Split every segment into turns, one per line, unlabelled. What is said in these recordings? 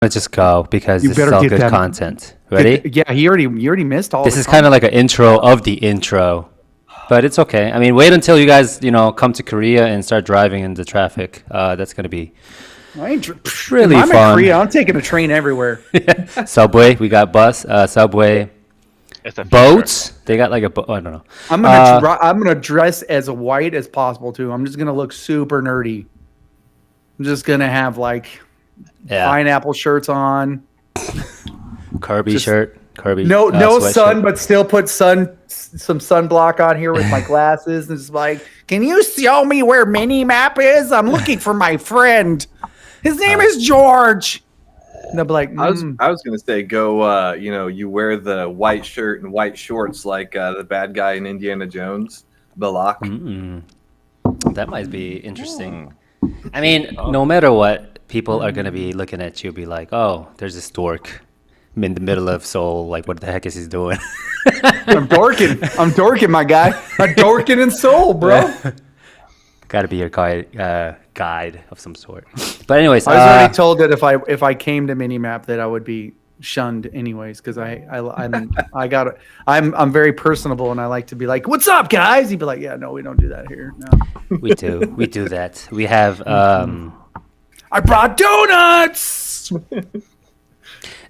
Let's just go because
You
this is
better
all
get
good
that-
content. Ready?
Yeah, you already missed all.
This
the
is kind of like an intro of the intro, but it's okay. I mean, wait until you guys, come to Korea and start driving in the traffic. That's gonna be really
I'm
fun.
in Korea. I'm taking a train everywhere.
Subway, we got bus, subway,
It's a
boats. They got like a boat. I don't know.
I'm gonna dress as white as possible too. I'm just gonna look super nerdy. I'm just gonna have like pineapple shirts on.
Kirby shirt. Kirby.
No
sweatshirt.
sun, but still put some sunblock on here with my glasses. And it's like, can you show me where Minimap is? I'm looking for my friend. His name is George. And I'll be like,
I was gonna say go. You wear the white shirt and white shorts like the bad guy in Indiana Jones, Balak.
That might be interesting. I mean, no matter what, people are gonna be looking at you, be like, "Oh, there's this dork in the middle of Seoul. Like, what the heck is he doing?"
I'm dorking, my guy. I'm dorking in Seoul, bro.
Got to be your guide of some sort. But anyways,
I was already told that if I came to Minimap that I would be shunned anyways because I'm very personable and I like to be like, "What's up, guys?" He'd be like, "Yeah, no, we don't do that here." No.
we do that. We have
I brought donuts.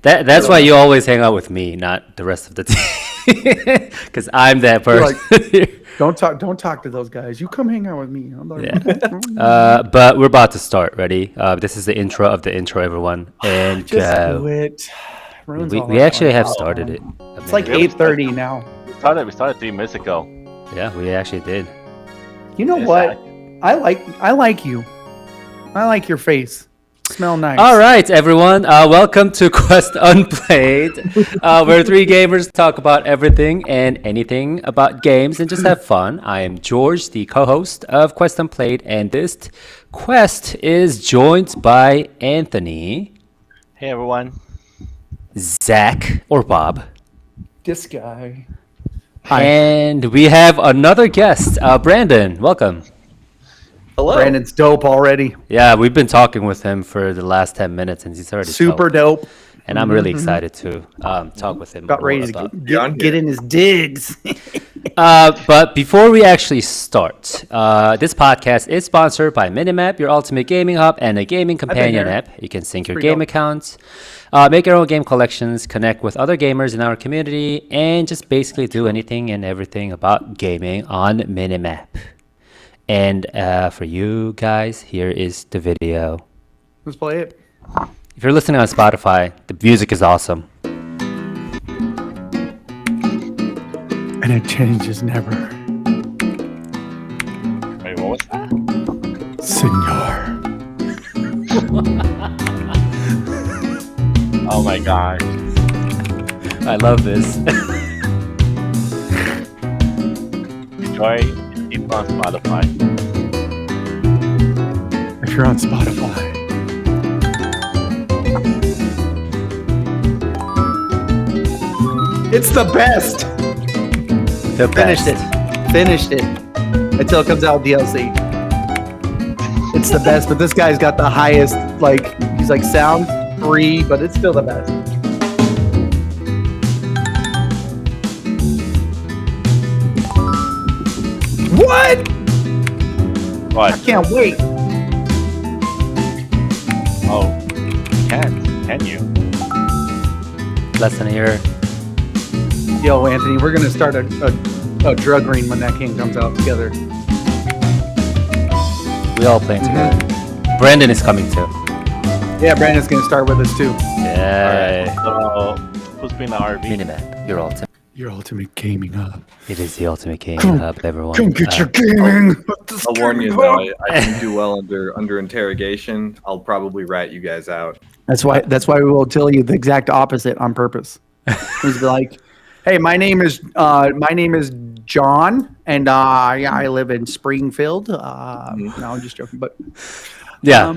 that's why you always hang out with me, not the rest of the team, because I'm that person.
Don't talk to those guys. You come hang out with me. I'm like,
but we're about to start. Ready? This is the intro of the intro, everyone. And
just do it.
we actually have started it.
It's like 8:30 now.
We started 3 minutes ago.
Yeah, we actually did.
You know what? I like you. I like your face. Smell nice.
All right, everyone. Welcome to Quest Unplayed, where three gamers talk about everything and anything about games and just have fun. I am George, the co-host of Quest Unplayed, and this quest is joined by Anthony.
Hey, everyone.
Zach, or Bob.
This guy.
Hi. And we have another guest, Brandon. Welcome.
Hello.
Brandon's dope already.
Yeah, we've been talking with him for the last 10 minutes, and he's already
super dope.
And I'm really excited to talk with him.
About ready to get in his digs.
But before we actually start, this podcast is sponsored by Minimap, your ultimate gaming hub, and a gaming companion app. You can sync your game accounts, make your own game collections, connect with other gamers in our community, and just basically do anything and everything about gaming on Minimap. And for you guys, here is the video.
Let's play it.
If you're listening on Spotify, the music is awesome.
And it changes never.
Wait, what was that?
Senor.
Oh my god.
I love this.
Enjoy it on Spotify.
If you're on Spotify. It's the best. Finished it. Until it comes out DLC. It's the best, but this guy's got the highest, he's like sound free, but it's still the best. What?
What?
I can't wait.
Oh, can you?
Less than a year.
Yo, Anthony, we're gonna start a drug ring when that game comes out together.
We all playing together. Brandon is coming too.
Yeah, Brandon's gonna start with us too.
Yeah.
So, who's been the RV?
Minimap, your
ultimate gaming hub.
It is the ultimate gaming hub, everyone.
Come get your gaming.
I'll warn you though, I didn't do well under interrogation. I'll probably rat you guys out.
That's why we will tell you the exact opposite on purpose. He's like, "Hey, my name is John, and I live in Springfield." No, I'm just joking, but
yeah.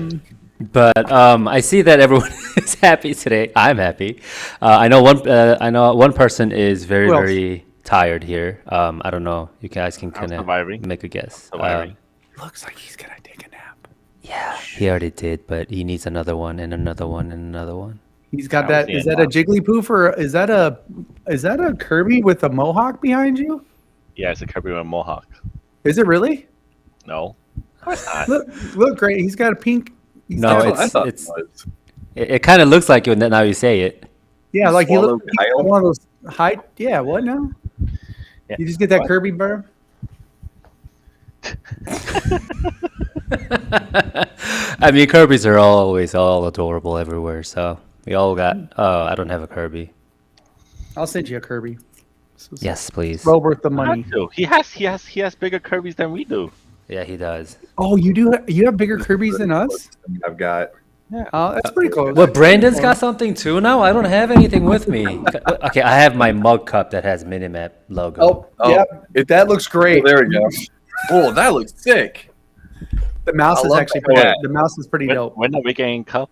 But I see that everyone is happy today. I'm happy. I know one person is very tired here. I don't know. You guys can kind of make a guess.
Looks like he's gonna take a nap.
Yeah, he already did, but he needs another one and another one and another one.
He's got
I was
that. Is
seeing
that a Jigglypuff or is that a Kirby with a mohawk behind you?
Yeah, it's a Kirby with a mohawk.
Is it really?
No, of course not.
Look, great. He's got a pink.
No,
That's what I thought
it's
it was.
it kind of looks like you now you say it.
Yeah, like he
Swallow
looks
Kyle?
one of those high. Yeah, what now?
Yeah.
You just get that
What?
Kirby burr.
I mean, Kirby's are always all adorable everywhere. So we all got. Oh, I don't have a Kirby.
I'll send you a Kirby.
Yes, please.
Well worth the
Not
money.
to. He has bigger Kirby's than we do.
Yeah, he does.
Oh, you do. You have bigger Kirby's than us.
I've got.
That's pretty close.
What, Brandon's got something too now? I don't have anything with me. Okay, I have my mug cup that has Minimap logo.
Oh, yeah, that looks great.
Oh, there we go. Oh, that looks sick.
The mouse
I
is
love
actually
that.
pretty.
Yeah.
The mouse is pretty dope.
When are we getting cup?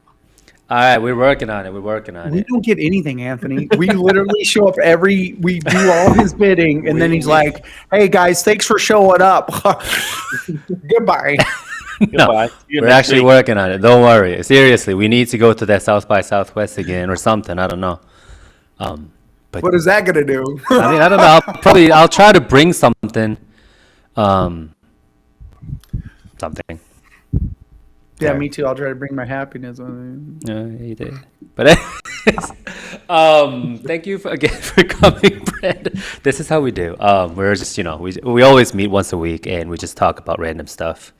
All right, we're working on it. We're working on
We
it.
don't get anything, Anthony. We literally show up we do all his bidding, and then he's like, "Hey guys, thanks for showing up. Goodbye."
No,
Goodbye. See you
we're
next
actually
week.
working on it. Don't worry. Seriously, we need to go to that South by Southwest again or something. I don't know. But
What is that gonna do?
I mean, I don't know. I'll try to bring something. Something.
Yeah,
There.
me too. I'll try to bring my happiness.
No, he did. But anyways, thank you again for coming, Brandon. This is how we do. We're just, we always meet once a week and we just talk about random stuff.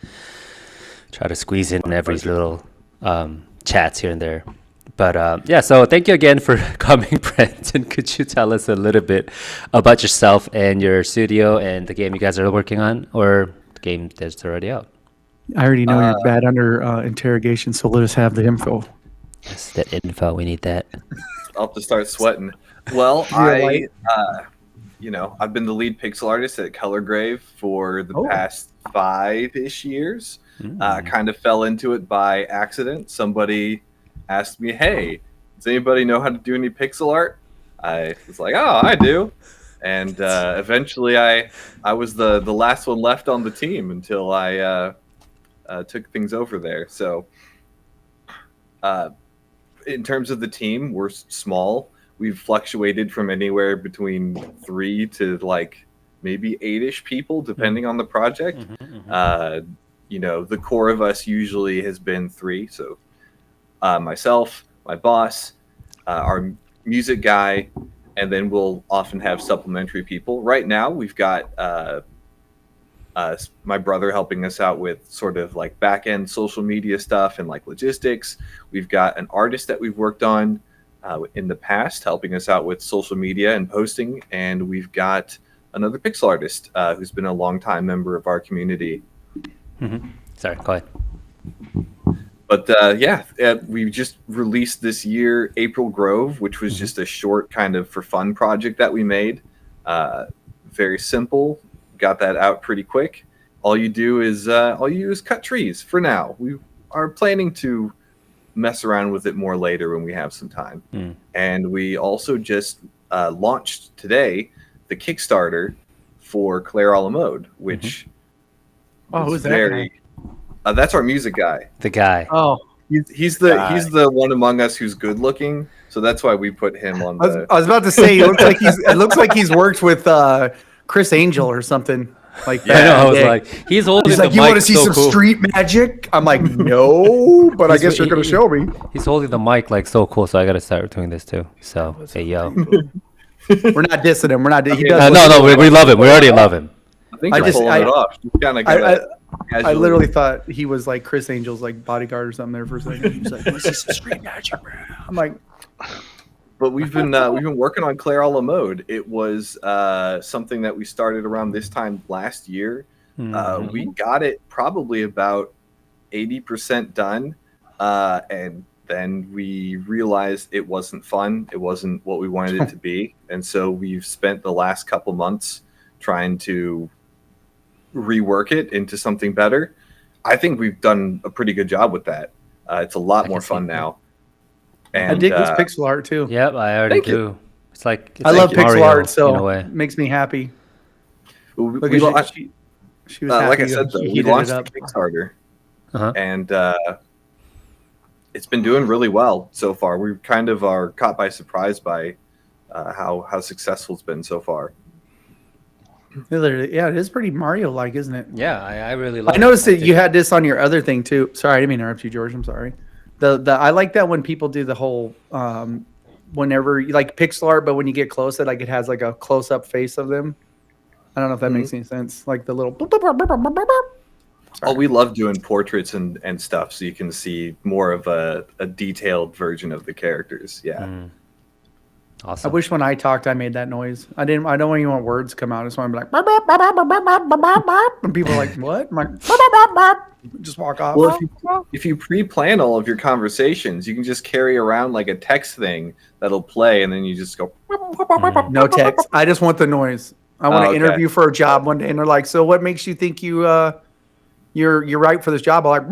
Try to squeeze in every little chats here and there. But yeah, so thank you again for coming, Brandon. Could you tell us a little bit about yourself and your studio and the game you guys are working on, or the game that's already out?
I already know you're bad under interrogation, so let us have the info.
Yes, that info. We need that.
I'll have to start sweating. Well,
You're
I've been the lead pixel artist at Color Grave for the
Oh.
past 5-ish years. Kind of fell into it by accident. Somebody asked me, "Hey, does anybody know how to do any pixel art?" I was like, "Oh, I do." And eventually, I was the last one left on the team until I took things over there. So, in terms of the team, we're small. We've fluctuated from anywhere between 3 to like maybe 8-ish people, depending on the project. The core of us usually has been 3. So, myself, my boss, our music guy, and then we'll often have supplementary people. Right now, we've got my brother helping us out with sort of like back end social media stuff and like logistics. We've got an artist that we've worked on in the past helping us out with social media and posting, and we've got another pixel artist who's been a longtime member of our community.
Sorry, go ahead.
But we just released this year April Grove, which was just a short kind of for fun project that we made. Very simple. Got that out pretty quick. All you do is cut trees for now. We are planning to mess around with it more later when we have some time. And we also just launched today the Kickstarter for Claire a la Mode, which
who's that guy?
That's our music guy.
The guy.
Oh,
He's the one among us who's good looking, so that's why we put him on the.
I was about to say, it looks like he's worked with Chris Angel or something like that.
I know. I was
Yeah.
like, he's holding
He's
the
like,
mic.
"You want to see
so
some
cool.
street magic?" I'm like, "No, but I guess you're going to show me."
He's holding the mic like so cool, so I gotta start doing this too. So hey yo.
We're not dissing him. We're not. He does.
No, we love him. We already love him.
I think
I
you're
just-
pulling
I-
it off. You kind of
I
got
literally thought he was like Chris Angel's like bodyguard or something there for a second. He's like, "Let's see some street magic, bro." I'm like,
But we've been working on Claire a la Mode. It was something that we started around this time last year. We got it probably about 80% done, and then we realized it wasn't fun. It wasn't what we wanted it to be, and so we've spent the last couple months trying to rework it into something better. I think we've done a pretty good job with that. It's a lot more fun now. And
I dig this pixel art too.
Yep, I already
Thank you.
do. It's like
I love
like
pixel
Mario,
art,
in a
so
way.
it makes me happy.
we
Look
lo-
at she was
like I
happy
said,
that
though,
he
we
heated
launched
it up.
the Kickstarter,
Uh-huh.
and it's been doing really well so far. We kind of are caught by surprise by how successful it's been so far.
Yeah, it is pretty Mario-like, isn't it?
Yeah, I really like
I noticed that you had this on your other thing too. Sorry, I didn't mean to interrupt you, George. I'm sorry. I like that when people do the whole whenever you like pixel art, but when you get close, it has like a close up face of them. I don't know if that makes any sense. Like the little.
Oh, we love doing portraits and stuff, so you can see more of a detailed version of the characters. Yeah.
Awesome.
I wish when I talked, I made that noise. I don't even want words to come out. I just want to be like, and people are like, what? I'm like, just walk off.
Well, if you pre-plan all of your conversations, you can just carry around like a text thing that'll play, and then you just go.
No text. I just want the noise. I want to interview for a job one day, and they're like, so what makes you think you're right for this job? I'm like,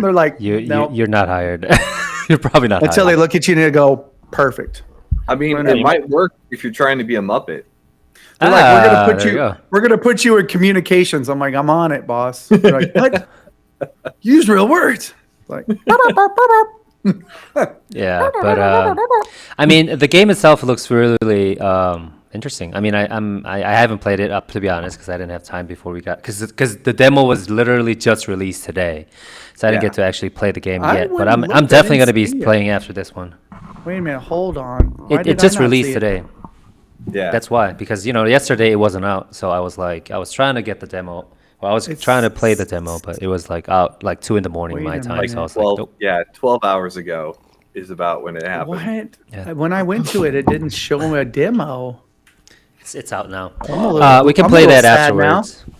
they're like,
you're not hired. You're probably not
until
hired.
they look at you and they go, perfect.
I mean, it might work if you're trying to be a Muppet.
They're like, we're gonna put you in communications. I'm like, I'm on it, boss. They're like, what? Use real words. Like,
yeah, but I mean, the game itself looks really interesting. I mean, I haven't played it up, to be honest, because I didn't have time before we got because the demo was literally just released today, so I didn't get to actually play the game yet. But I'm definitely going to be playing after this one.
Wait a minute, hold on.
It just released today.
Yeah,
that's why. Because yesterday it wasn't out, so I was trying to get the demo. Well, I was trying to play the demo, but it was like out like 2 a.m. my time. So I was like, nope.
Yeah, 12 hours ago is about when it happened.
What?
Yeah.
When I went to it, it didn't show me a demo.
It's out now.
We
can play that afterwards. Now.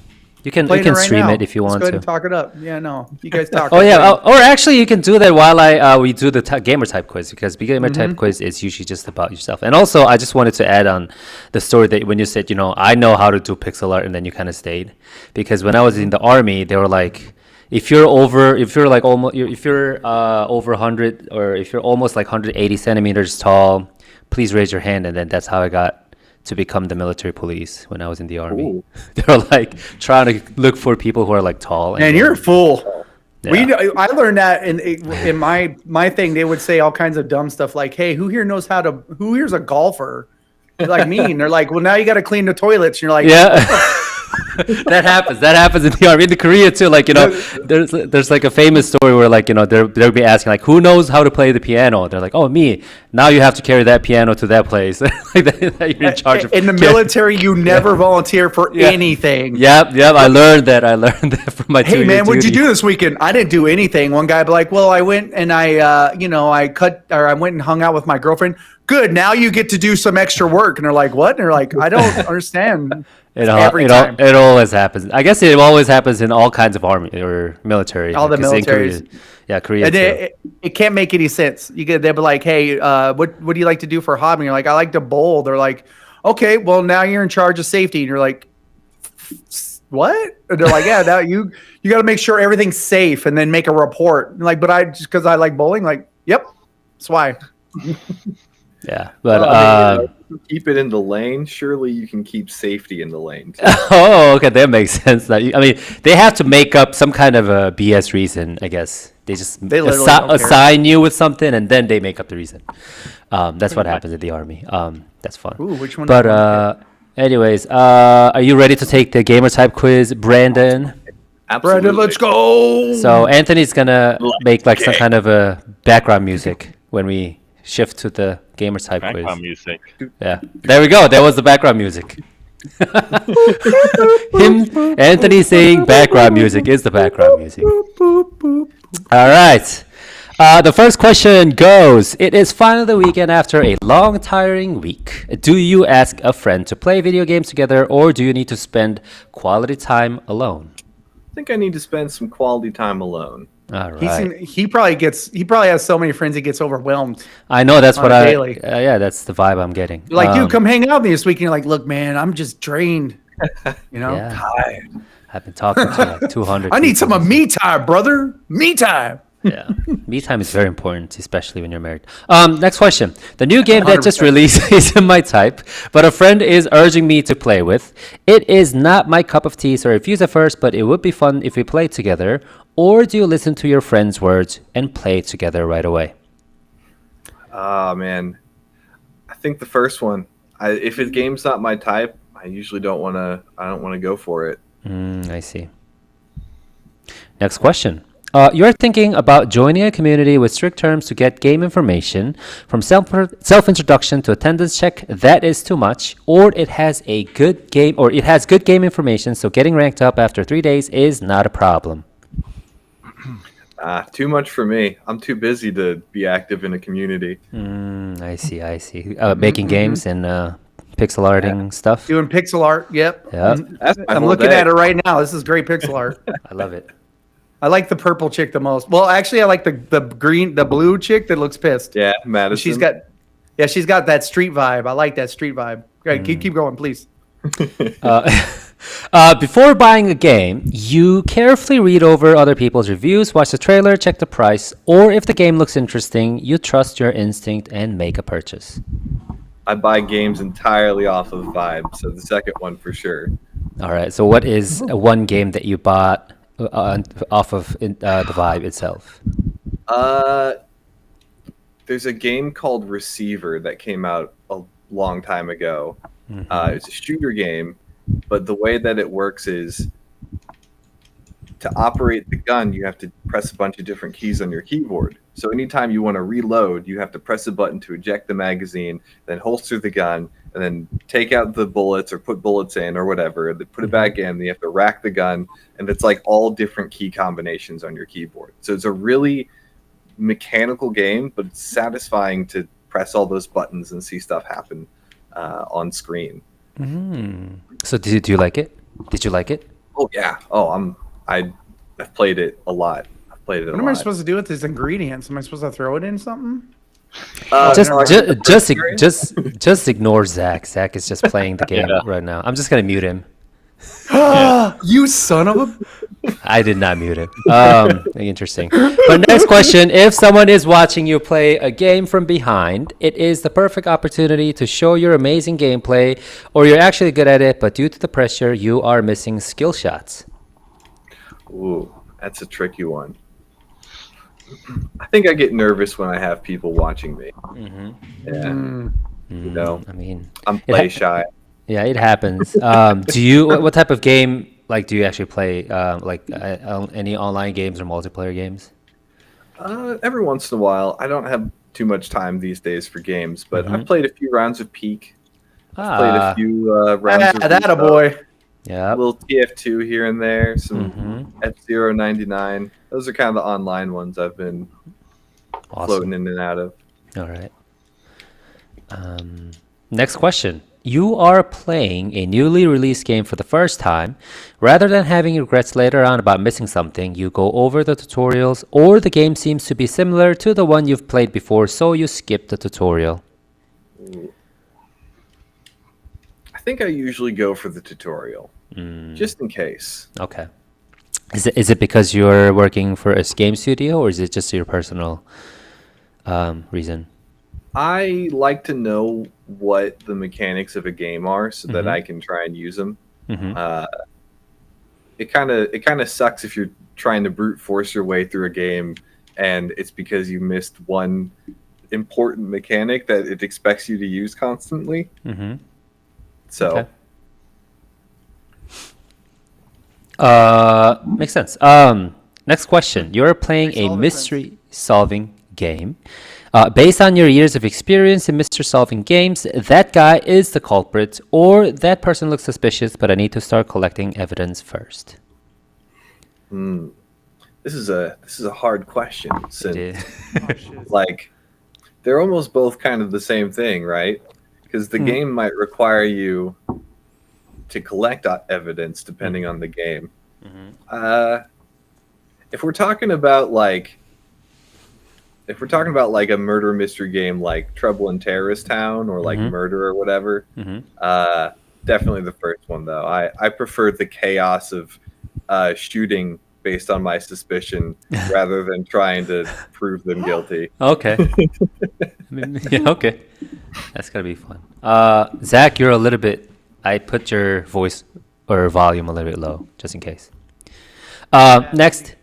You can stream it if you want
to. Let's go ahead
to.
and talk it up. Yeah, no. You guys talk.
Oh yeah. Or actually, you can do that while we do the gamer type quiz, because gamer type quiz is usually just about yourself. And also, I just wanted to add on the story that when you said, I know how to do pixel art, and then you kind of stayed, because when I was in the army, they were like, if you're over 100, or if you're almost like 180 centimeters tall, please raise your hand. And then that's how I got to become the military police when I was in the army. They were like trying to look for people who are like tall.
And you're a fool.
Yeah.
I learned that in my thing. They would say all kinds of dumb stuff like, "Hey, who here's a golfer?" They're like me, and they're like, "Well, now you got to clean the toilets." And you're like,
"Yeah." That happens in the army, in the Korea too. Like, there's like a famous story where like, they'll be asking like, who knows how to play the piano? They're like, oh, me. Now you have to carry that piano to that place. Like that you're in charge of.
In the military, you never volunteer for anything.
Yep. I learned that from my.
Hey man, what'd you do this weekend? I didn't do anything. One guy be like, well, I went and I went and hung out with my girlfriend. Good. Now you get to do some extra work. And they're like, what? And they're like, I don't understand.
It always happens. I guess it always happens in all kinds of army or military.
All the militaries.
Korea.
And it can't make any sense. They'll be like, hey, what do you like to do for a hobby? And you're like, I like to bowl. They're like, okay, well, now you're in charge of safety. And you're like, what? And they're like, yeah, now you got to make sure everything's safe and then make a report. And like, but just because I like bowling, like, yep, that's why.
Yeah, but
keep it in the lane. Surely you can keep safety in the lane too.
Oh, okay, that makes sense. I mean, they have to make up some kind of a BS reason, I guess. They assign you with something, and then they make up the reason. That's what happens in the army. That's fun.
Ooh, which one?
But anyways, are you ready to take the gamer type quiz, Brandon?
Absolutely.
Brandon, let's go.
So Anthony's gonna make like some kind of a background music when we shift to the gamer type quiz.
Background music.
Yeah, there we go. That was the background music. Anthony saying background music is the background music. All right. The first question goes, it is finally the weekend after a long, tiring week. Do you ask a friend to play video games together, or do you need to spend quality time alone?
I think I need to spend some quality time alone.
All right.
He probably has so many friends he gets overwhelmed.
I know, that's what
daily.
That's the vibe I'm getting.
You're like, dude, come hang out with me this week. And you're like, look, man, I'm just drained.
Tired. I've been talking to like 200.
I need some of me time, brother. Me time.
Yeah. Me time is very important, especially when you're married. Next question. The new game that just
100%.
released isn't my type, but a friend is urging me to play with. It is not my cup of tea, so I refuse at first, but it would be fun if we played together. Or do you listen to your friend's words and play together right away?
Ah, man. I think the first one. If a game's not my type, I usually don't want to. I don't want to go for it.
I see. Next question. You're thinking about joining a community with strict terms to get game information, from self-introduction to attendance check. That is too much, or it has good game information, so getting ranked up after 3 days is not a problem.
Too much for me. I'm too busy to be active in a community.
I see. Making games and pixel arting stuff.
Doing pixel art. Yep.
Yeah,
That's my
I'm
whole
looking
day.
at it right now. This is great pixel art.
I love it.
I like the purple chick the most. Well, actually, I like the blue chick that looks pissed.
Yeah, Madison.
She's got that street vibe. I like that street vibe. Great, keep going, please.
Before buying a game, you carefully read over other people's reviews, watch the trailer, check the price, or if the game looks interesting, you trust your instinct and make a purchase.
I buy games entirely off of vibe, so the second one for sure.
All right. So, what is one game that you bought off of the Vibe itself?
There's a game called Receiver that came out a long time ago. It's a shooter game, but the way that it works is to operate the gun, you have to press a bunch of different keys on your keyboard. So anytime you want to reload, you have to press a button to eject the magazine, then holster the gun, and then take out the bullets or put bullets in or whatever, then put it back in. Then you have to rack the gun, and it's like all different key combinations on your keyboard. So it's a really mechanical game, but it's satisfying to press all those buttons and see stuff happen on screen.
So, do you like it? Did you like it?
Oh yeah. I've played it a lot. I've played it a
What am I
lot.
supposed to do with these ingredients? Am I supposed to throw it in something?
Just ignore Zach. Zach is just playing the game right now. I'm just gonna mute him.
You son of a...
I did not mute him. Interesting. But next question: if someone is watching you play a game from behind, it is the perfect opportunity to show your amazing gameplay, or you're actually good at it, but due to the pressure, you are missing skill shots.
Ooh, that's a tricky one. I think I get nervous when I have people watching me. Yeah. You know,
I mean,
I'm play shy.
yeah, it happens. Do you? What type of game do you actually play? Any online games or multiplayer games?
Every once in a while. I don't have too much time these days for games, but I've played a few rounds of Peak. I've played a few rounds of
that a boy.
Yeah.
a little TF2 here and there, some F-Zero 99. Those are kind of the online ones I've been floating in and out of.
All right. Next question. You are playing a newly released game for the first time. Rather than having regrets later on about missing something, you go over the tutorials, or the game seems to be similar to the one you've played before, so you skip the tutorial.
I think I usually go for the tutorial, just in case.
Okay. Is it because you're working for a game studio, or is it just your personal reason?
I like to know what the mechanics of a game are so that I can try and use them. It kind of sucks if you're trying to brute force your way through a game and it's because you missed one important mechanic that it expects you to use constantly. So
makes sense. Next question. You're playing a mystery solving game. Based on your years of experience in mystery solving games, that guy is the culprit, or that person looks suspicious, but I need to start collecting evidence first.
this is a hard question since
Oh,
like they're almost both kind of the same thing, right? Because the game might require you to collect evidence depending on the game. If we're talking about like a murder mystery game like Trouble in Terrorist Town or like Murder or whatever, definitely the first one though. I prefer the chaos of shooting based on my suspicion rather than trying to prove them guilty.
Okay. Yeah, okay. That's gonna be fun. Zach, you're a little bit. I put your voice or volume a little bit low, just in case. Next,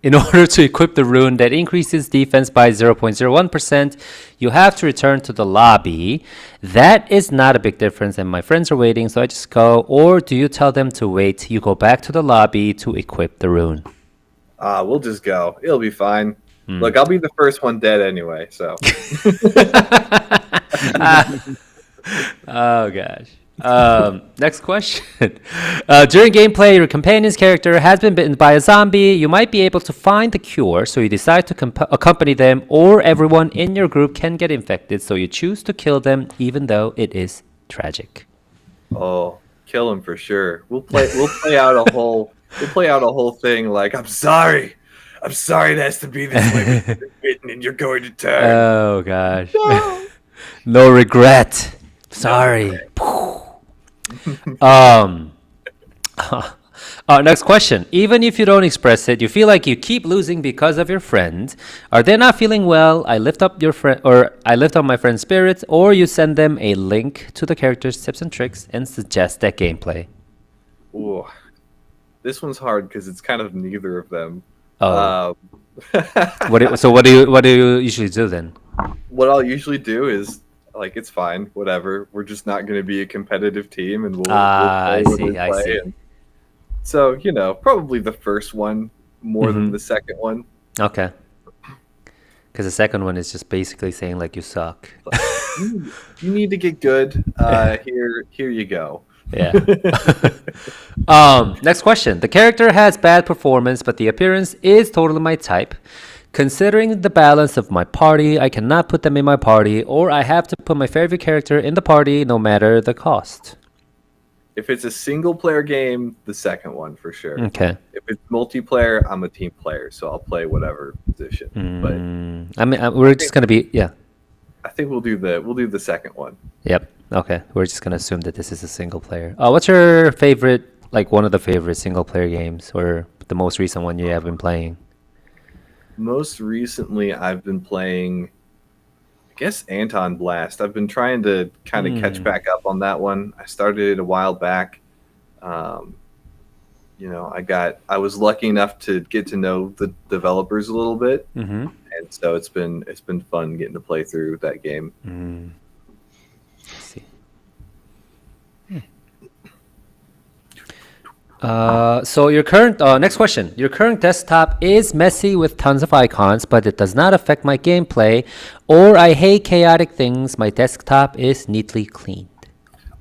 in order to equip the rune that increases defense by 0.01%, you have to return to the lobby. That is not a big difference, and my friends are waiting, so I just go. Or do you tell them to wait? You go back to the lobby to equip the rune.
We'll just go. It'll be fine. Look, I'll be the first one dead anyway, so.
Oh gosh. Next question. During gameplay, your companion's character has been bitten by a zombie. You might be able to find the cure, so you decide to accompany them, or everyone in your group can get infected, so you choose to kill them, even though it is tragic.
Oh, kill him for sure. We'll play out a whole thing like, I'm sorry it has to be this way, but you're bitten and you're going to turn.
Oh gosh. No regret. Sorry. Next question. Even if you don't express it, you feel like you keep losing because of your friend. Are they not feeling well? I lift up your friend, or I lift up my friend's spirits, or you send them a link to the character's tips and tricks and suggest that gameplay.
Ooh, this one's hard because it's kind of neither of them.
Oh. What do you usually do then?
What I'll usually do is, like, it's fine, whatever. We're just not going to be a competitive team, and we'll play
I
when
see.
we play. And so, probably the first one more than the second one.
Okay. Because the second one is just basically saying like you suck.
You need to get good. Here you go.
Yeah. Next question. The character has bad performance, but the appearance is totally my type. Considering the balance of my party, I cannot put them in my party, or I have to put my favorite character in the party no matter the cost.
If it's a single player game, the second one for sure.
Okay.
If it's multiplayer, I'm a team player, so I'll play whatever position. But
I mean, we're just gonna be
I think we'll do the second one.
Yep. Okay. We're just gonna assume that this is a single player. What's your favorite, like one of the favorite single player games, or the most recent one you have been playing?
Most recently, I've been playing, I guess, Anton Blast. I've been trying to kind of catch back up on that one. I started it a while back. I was lucky enough to get to know the developers a little bit, and so it's been fun getting to play through that game.
Let's see. So your current next question. Your current desktop is messy with tons of icons, but it does not affect my gameplay, or I hate chaotic things. My desktop is neatly cleaned.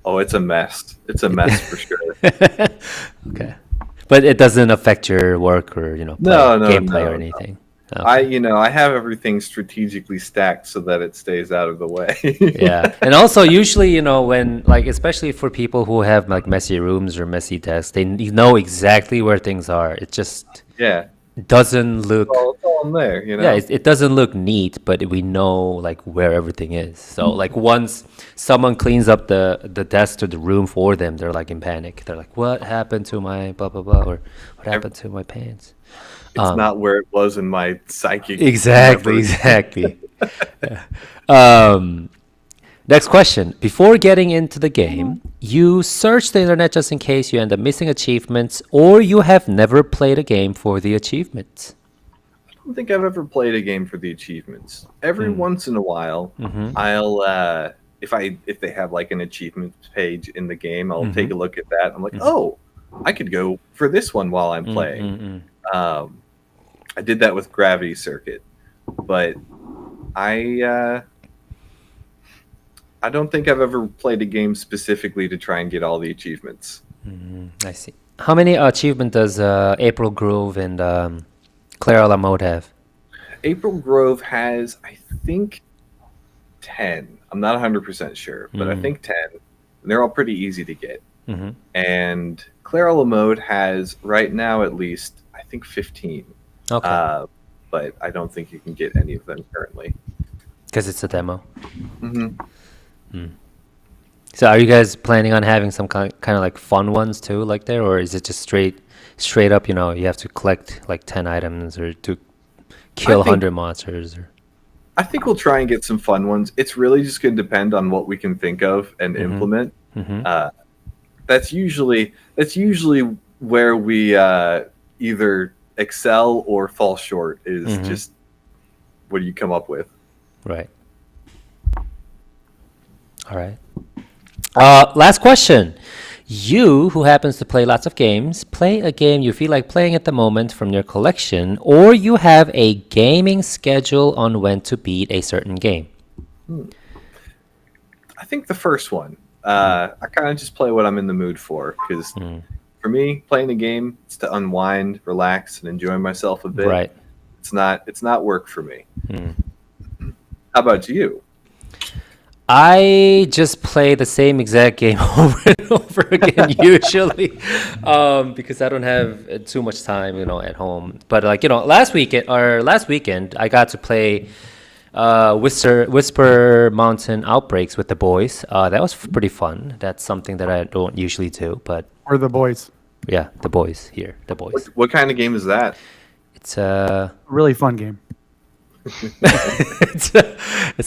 Oh, it's a mess. It's a mess for sure.
Okay. But it doesn't affect your work or gameplay or anything. Okay.
I have everything strategically stacked so that it stays out of the way.
Yeah. And also usually, when like especially for people who have like messy rooms or messy desks, they know exactly where things are. It just doesn't look
it's all in there,
Yeah, it doesn't look neat, but we know like where everything is. So like once someone cleans up the desk or the room for them, they're like in panic. They're like, "What happened to my blah blah blah?" or "What happened to my pants?"
It's not where it was in my psychic.
Exactly. Next question. Before getting into the game, you search the internet just in case you end up missing achievements, or you have never played a game for the achievements.
I don't think I've ever played a game for the achievements. Every once in a while, I'll if they have like an achievement page in the game, I'll take a look at that. I'm like, oh, I could go for this one while I'm playing. I did that with Gravity Circuit, but I don't think I've ever played a game specifically to try and get all the achievements.
I see. How many achievements does April Grove and Claire a la Mode have?
April Grove has, I think, 10. I'm not 100% sure, but I think 10. They're all pretty easy to get. And Claire a la Mode has, right now at least, I think 15.
Okay.
But I don't think you can get any of them currently.
Because it's a demo. So are you guys planning on having some kind of like fun ones too, like there, or is it just straight straight up, you have to collect like 10 items or to kill 100 monsters.
I think we'll try and get some fun ones. It's really just going to depend on what we can think of and implement. That's usually where we either excel or fall short. Is just what do you come up with?
Right. All right. Last question. You, who happens to play lots of games, play a game you feel like playing at the moment from your collection, or you have a gaming schedule on when to beat a certain game?
I think the first one. I kind of just play what I'm in the mood for, because for me, playing a game is to unwind, relax, and enjoy myself a bit.
Right.
It's not work for me. How about you?
I just play the same exact game over and over again usually, because I don't have too much time, at home. But last weekend I got to play Whisper Mountain Outbreaks with the boys. That was pretty fun. That's something that I don't usually do, but
Or the boys.
yeah, the boys here, the boys.
What kind of game is that?
It's a
Really fun game.
it's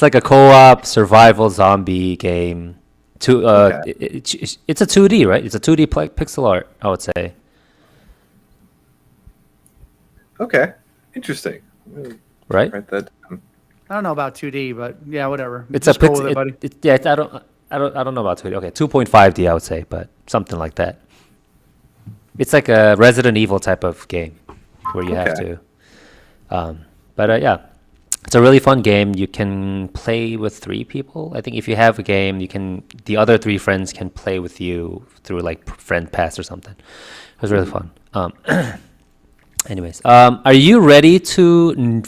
like a co-op survival zombie game. It's a 2D, right? It's a 2D pixel art, I would say.
Okay, interesting.
Right?
Write that down.
I don't know about 2D, but yeah, whatever.
It's
Just
a
go with it, buddy.
I don't know about 2D. Okay, 2.5D I would say, but something like that. It's like a Resident Evil type of game where you have to. Yeah, it's a really fun game. You can play with 3 people. I think if you have a game, the other 3 friends can play with you through like Friend Pass or something. It was really fun. Anyways, are you ready to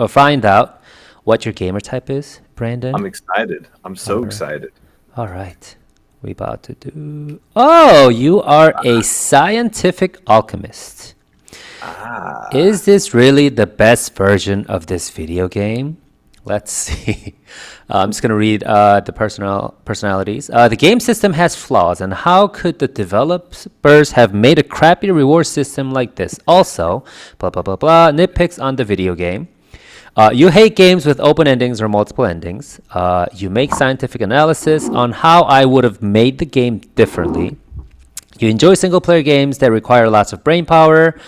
find out what your gamer type is, Brandon?
I'm excited. I'm so excited.
All right. We about to do... Oh, you are a scientific alchemist. Is this really the best version of this video game? Let's see. I'm just going to read the personalities. The game system has flaws, and how could the developers have made a crappy reward system like this? Also, blah, blah, blah, blah, nitpicks on the video game. You hate games with open endings or multiple endings. You make scientific analysis on how I would have made the game differently. You enjoy single-player games that require lots of brain power.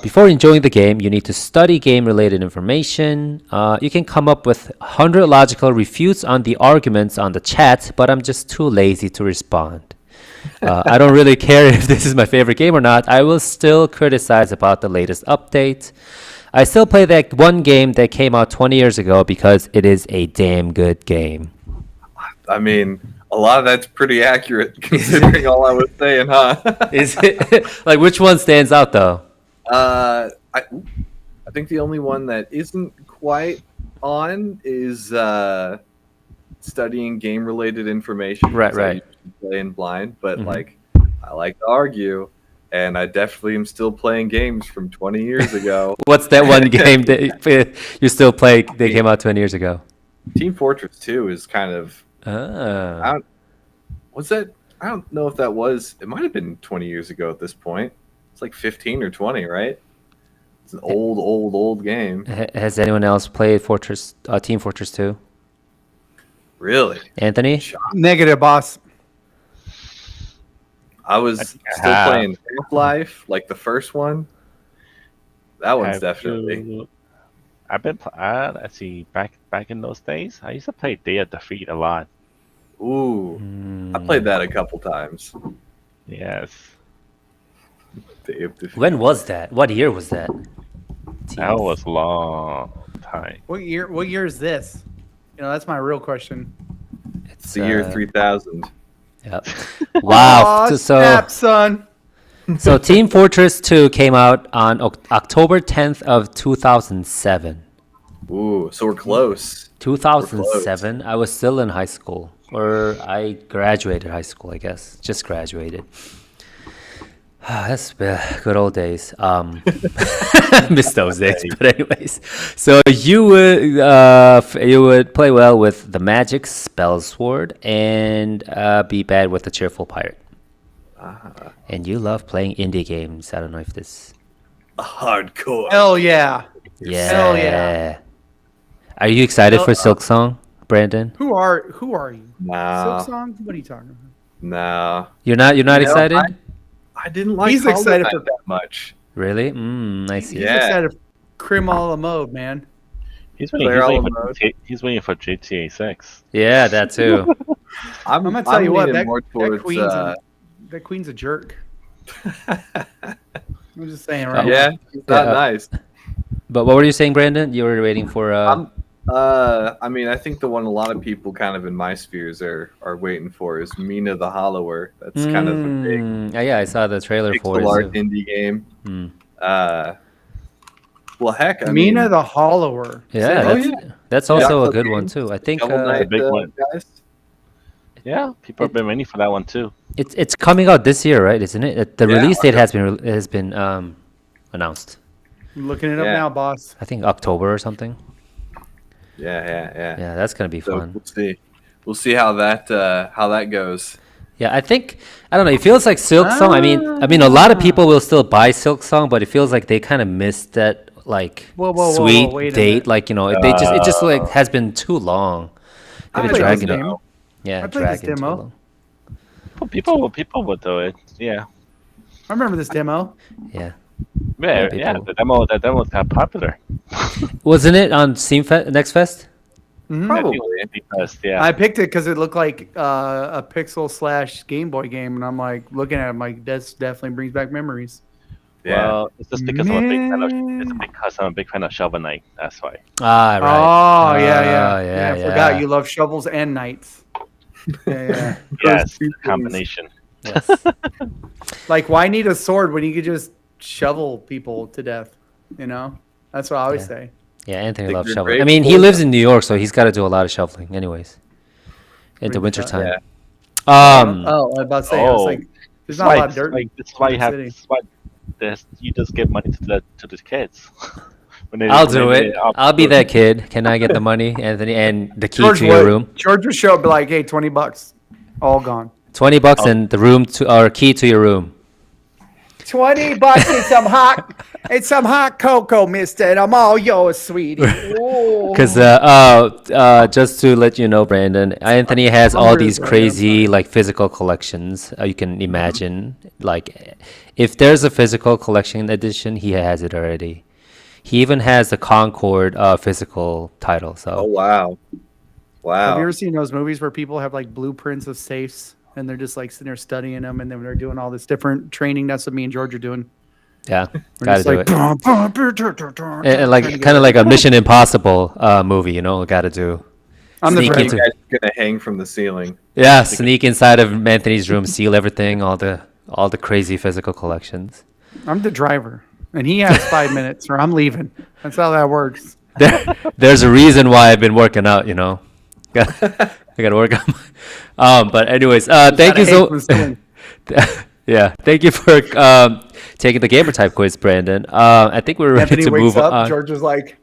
Before enjoying the game, you need to study game-related information. You can come up with 100 logical refutes on the arguments on the chat, but I'm just too lazy to respond. I don't really care if this is my favorite game or not. I will still criticize about the latest update. I still play that one game that came out 20 years ago because it is a damn good game.
I mean, a lot of that's pretty accurate considering all I was saying, huh?
Is it like which one stands out though?
I think the only one that isn't quite on is studying game-related information.
Right.
I usually play in blind, but I like to argue, and I definitely am still playing games from 20 years ago.
What's that one game that you still play that came out 20 years ago?
Team Fortress 2 is kind of. What's that? I don't know if that was. It might have been 20 years ago at this point. It's like 15 or 20, right? It's an old game.
Has anyone else played Team Fortress 2?
Really?
Anthony?
Negative, boss.
I was still playing Half-Life, like the first one. That one's definitely.
I've been. Let's see. Back in those days, I used to play Day of Defeat a lot.
Ooh, I played that a couple times.
Yes.
Day of Defeat.
When was that? What year was that?
That was a long time.
What year is this? That's my real question.
It's the year 3000.
Yep. Wow.
Aw, snap, son.
So Team Fortress 2 came out on October 10th of 2007.
Ooh, so we're close.
2007? I was still in high school. Or I graduated high school, I guess. Just graduated. That's good old days. Miss those days. But anyways, so you would play well with the magic spell sword and be bad with the cheerful pirate. And you love playing indie games. I don't know if this.
Hardcore.
Hell yeah.
Yeah.
Hell yeah.
Are you excited for Silk Song, Brandon?
Who are you?
Nah.
Silk Song? What are you talking about?
Nah.
You're not excited?
I didn't like
He's
Hollow
excited
Knight
for-
that much.
Really? I see.
He's
Yeah.
excited for Crim a la mode, man.
He's waiting for GTA 6.
Yeah, that too.
I'm gonna tell you what,
leaning more towards,
that queen's a jerk. I'm just saying, right?
yeah, it's not nice.
But what were you saying, Brandon? You were waiting for.
I mean, I think the one a lot of people kind of in my spheres are waiting for is Mina the Hollower. That's kind of a big
Yeah, I saw the trailer for
pixel art
it.
indie game. Well, heck, I
Mina
mean,
the Hollower.
Yeah, that's also a good one
game.
too. I think
Shovel Knight,
big one.
guys.
Yeah, people have been waiting for that one too.
it's coming out this year, right? Isn't it? The
Yeah,
release date has been announced.
I'm looking it up
Yeah.
now, boss.
I think October or something.
Yeah.
Yeah, that's gonna be
So
fun.
we'll see how that goes.
Yeah, I think I don't know. It feels like Silk Song. I mean, a lot of people will still buy Silk Song, but it feels like they kind of missed that like
Whoa,
sweet
wait a
date.
minute.
Like it just like has been too long.
I
They've
played
been
this
dragging it.
demo.
Yeah,
I played this
dragging too
demo.
long.
People will do it. Yeah.
I remember this demo.
Yeah,
Yeah,
people.
the demo was that popular.
wasn't it on Next Fest?
Probably.
Yeah.
I picked it because it looked like a pixel / Game Boy game, and I'm like looking at it, I'm like, this definitely brings back memories.
Yeah.
Well, it's just because I'm a big fan of Shovel Knight. That's why.
Ah, right.
Oh, yeah.
yeah,
I forgot you love shovels and knights. Yeah.
Yes,
two things.
combination.
Yes.
Like, why need a sword when you could just shovel people to death? You know, that's what I always say.
Yeah, Anthony
Think
loves
you're
shoveling.
brave
I mean, he
for
lives in New York, so he's got to do a lot of shoveling, anyways. In the wintertime.
Yeah.
I was about to say, I was
Oh.
like, there's not a lot of dirt.
That's why you
in the
have.
city.
That's why you just give money to the kids.
I'll do it. I'll be that kid. Can I get the money, Anthony, and the key to your room?
George would show up, be like, hey, $20, all gone.
$20 and the room or key to your room.
$20 and some hot cocoa, mister, and I'm all yours, sweetie.
Because just to let you know, Brandon, Anthony has all these crazy like physical collections. You can imagine, like, if there's a physical collection edition, he has it already. He even has the Concord physical title. So.
Oh wow.
Have you ever seen those movies where people have like blueprints of safes and they're just like sitting there studying them, and then they're doing all this different training? That's what me and George are doing.
Yeah,
We're
gotta
just
do
like,
it. And like kind of like a Mission Impossible movie, you know, gotta do.
I'm the
Sneak
Freddy.
into-
You guys are gonna hang from the ceiling.
Yeah, sneak inside of Anthony's room, steal everything, all the crazy physical collections.
I'm the driver, and he has 5 minutes, or I'm leaving. That's how that works.
There's a reason why I've been working out, you know. I gotta work on. But anyways, thank you so. Yeah, thank you for taking the gamer type quiz, Brandon. I think we're ready
Anthony
to
wakes
move
up.
on.
George is like,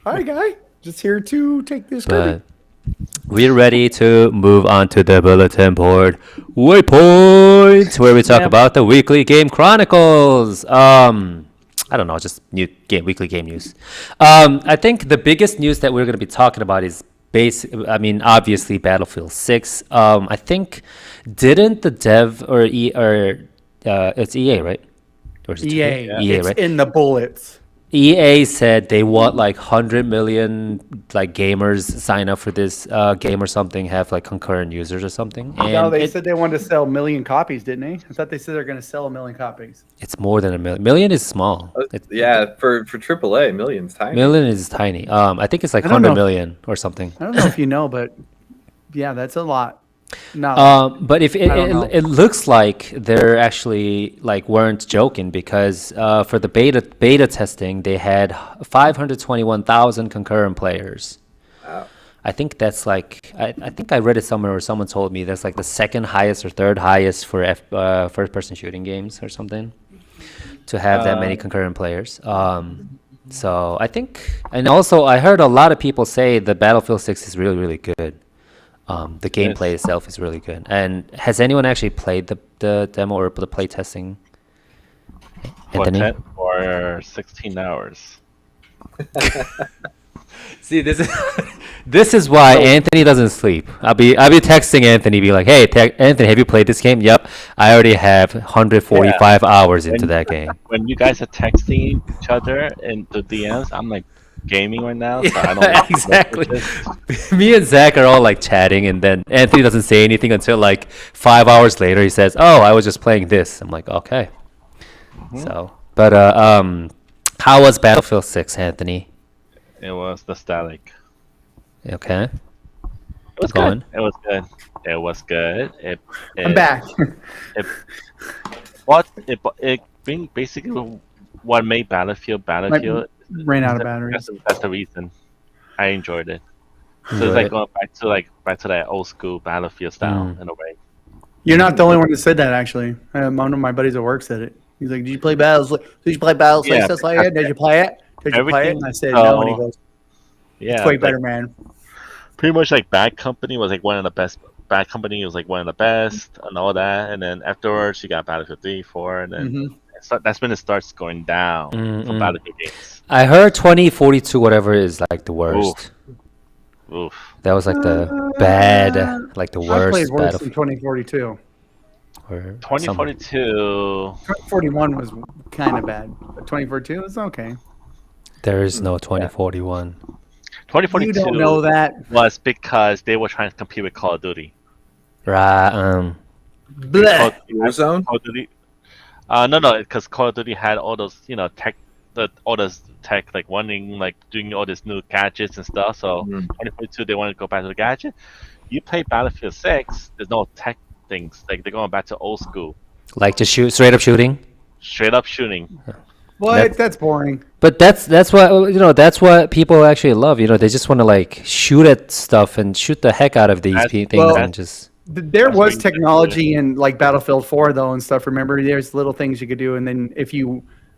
"Hi, guy. Just here to take this Kirby."
But we're ready to move on to the bulletin board waypoint, where we talk about the weekly game chronicles. I don't know, just weekly game news. I think the biggest news that we're going to be talking about is obviously Battlefield 6. I think didn't the dev it's EA, right? Or is it
EA,
EA,
it's
right?
in the bullets.
EA said they want like 100 million like gamers sign up for this game or something, have like concurrent users or something. And
No, they said they wanted to sell 1 million copies, didn't they? I thought they said they're going to sell 1 million copies.
it's more than a million. Million is small.
Yeah, for AAA, millions tiny.
Million is tiny. I think it's like
I don't
100
know.
million or something.
I don't know if you know, but yeah, that's a lot. No,
But if
don't know.
it looks like they're actually like weren't joking, because for the beta testing they had 521,000 concurrent players.
Wow.
I think that's like I think I read it somewhere, or someone told me that's like the second highest or third highest for first person shooting games or something, to have that many concurrent players. So I think, and also I heard a lot of people say the Battlefield 6 is really, really good. The gameplay itself is really good. And has anyone actually played the demo or the playtesting? Anthony?
For 16 hours.
See, this is why Anthony doesn't sleep. I'll be texting Anthony, be like, "Hey, Anthony, have you played this game?" Yep, I already have 145 hours into that game.
When you guys are texting each other in the DMs, I'm like gaming right now, so I don't
Exactly. Me and Zach are all like chatting, and then Anthony doesn't say anything until like 5 hours later. He says, "Oh, I was just playing this." I'm like, "Okay." So, but how was Battlefield 6, Anthony?
It was nostalgic.
Okay.
It was
Going.
good. It was good. It was good.
I'm back.
It being basically what made Battlefield.
Ran out of batteries.
That's the reason I enjoyed it. So it's like going back to that old school Battlefield style in a way.
You're not the only one that said that, actually. One of my buddies at work said it. He's like, "Did you play Battlefield? Did you play Battlefield?
Yeah,
Did you play it? Did you play it?" And I said, "No." And he goes,
Yeah,
"It's way better, man."
pretty much like Bad Company was like one of the best. Bad Company was like one of the best and all that, and then afterwards you got Battlefield 3, 4, and then that's when it starts going down for Battlefield games.
I heard 2042 whatever is like the worst.
Oof.
That was like the bad, like the
I
worst
played worse than
Battlefield.
2042.
Or
2042.
2041 was kind of bad, but 2042 was okay.
there is no 2041.
2042
You don't know that.
was because they were trying to compete with Call of Duty.
Right.
Blech.
Warzone?
Call of Duty. No, because Call of Duty had all those, all those tech, like doing all these new gadgets and stuff. So 2042, they want to go back to the gadget. You play Battlefield 6, there's no tech things. Like they're going back to old school,
Like just straight up shooting.
straight up shooting.
What? That's boring.
But that's what that's what people actually love. They just want to like shoot at stuff and shoot the heck out of these things
well,
and just.
There
That's
was
what you
technology in like Battlefield 4 though and stuff. Remember, there's little things you could do, and then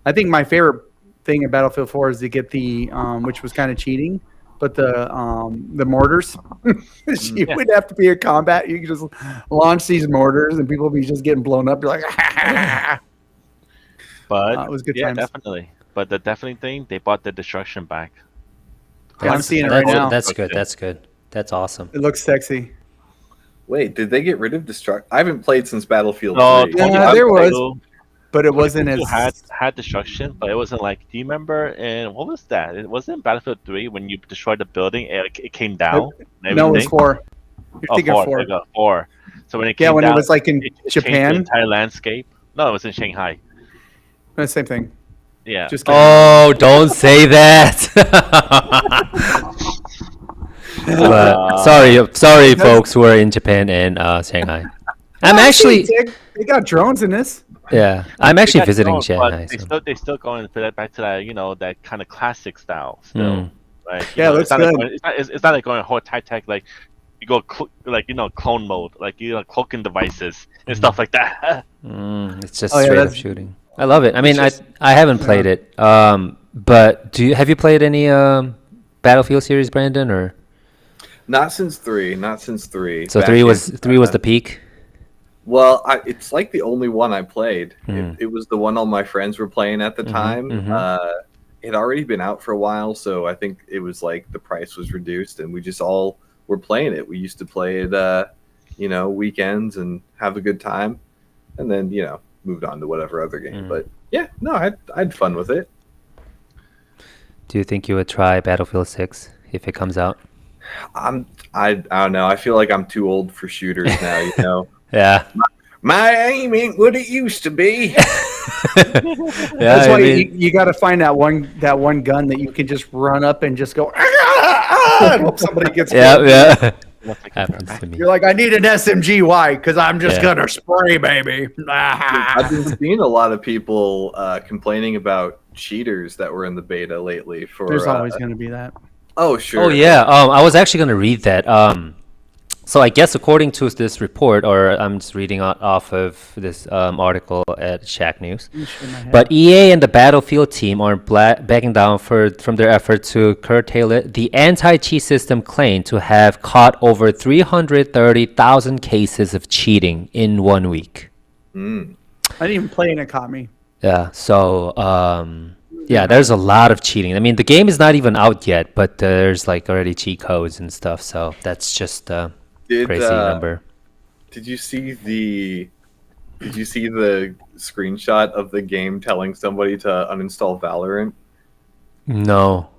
I think my favorite thing in Battlefield 4 is to get the which was kind of cheating, but the mortars. You would have to be in combat. You could just launch these mortars, and people would be just getting blown up. You're like,
But
it was good
yeah,
times.
definitely. But the definitely thing, they bought the destruction back.
Yeah, I'm seeing it right now.
That's good. That's good. That's awesome.
It looks sexy.
Wait, did they get rid of Destruct? I haven't played since Battlefield
No,
3.
Yeah, there was, but it wasn't as.
had destruction, but it wasn't like. Do you remember? And what was that? It wasn't Battlefield 3 when you destroyed the building. It came down. and
No, it was
everything?
4. You're thinking 4.
There you go, 4. So when it came
Yeah, when
down,
it was like in
it changed
Japan.
the entire landscape. No, it was in Shanghai.
Same thing.
Yeah.
Just kidding.
Oh, don't say that. But sorry, folks who are in Japan and Shanghai. I'm actually,
They got drones in this.
yeah, I'm actually
They got
visiting
drones,
Shanghai.
but they still going for that back to that that kind of classic style still. Right?
Yeah,
it's
looks
not
good.
Like it's not like going whole high tech like you go clone mode like cloaking devices and stuff like that.
It's just
Oh, yeah,
straight up
that's-
shooting. I love it. I mean,
just-
I haven't played it. But have you played any Battlefield series, Brandon? Or
Not since 3. Not since 3.
so
Back
three
in-
was the peak.
Well, it's like the only one I played. It was the one all my friends were playing at the time. It had already been out for a while, so I think it was like the price was reduced, and we just all were playing it. We used to play it, weekends and have a good time, and then moved on to whatever other game. But yeah, no, I had fun with it.
Do you think you would try Battlefield 6 if it comes out?
I don't know. I feel like I'm too old for shooters now.
Yeah.
My aim ain't what it used to be.
That's why you got to find that one gun that you can just run up and just go and hope somebody gets killed.
Yeah. Happens to me.
You're like, I need an SMG. Why? Because I'm just gonna spray, baby.
I've been seeing a lot of people complaining about cheaters that were in the beta lately. For
There's always going to be that.
Oh sure.
Oh yeah. I was actually gonna read that. So I guess according to this report, or I'm just reading off of this article at Shack News, but EA and the Battlefield team aren't backing down from their effort to curtail it. The anti-cheat system claimed to have caught over 330,000 cases of cheating in 1 week.
I didn't even play and it caught me.
Yeah, so there's a lot of cheating. I mean, the game is not even out yet, but there's like already cheat codes and stuff. So that's just crazy number.
Did you see the screenshot of the game telling somebody to uninstall Valorant?
No.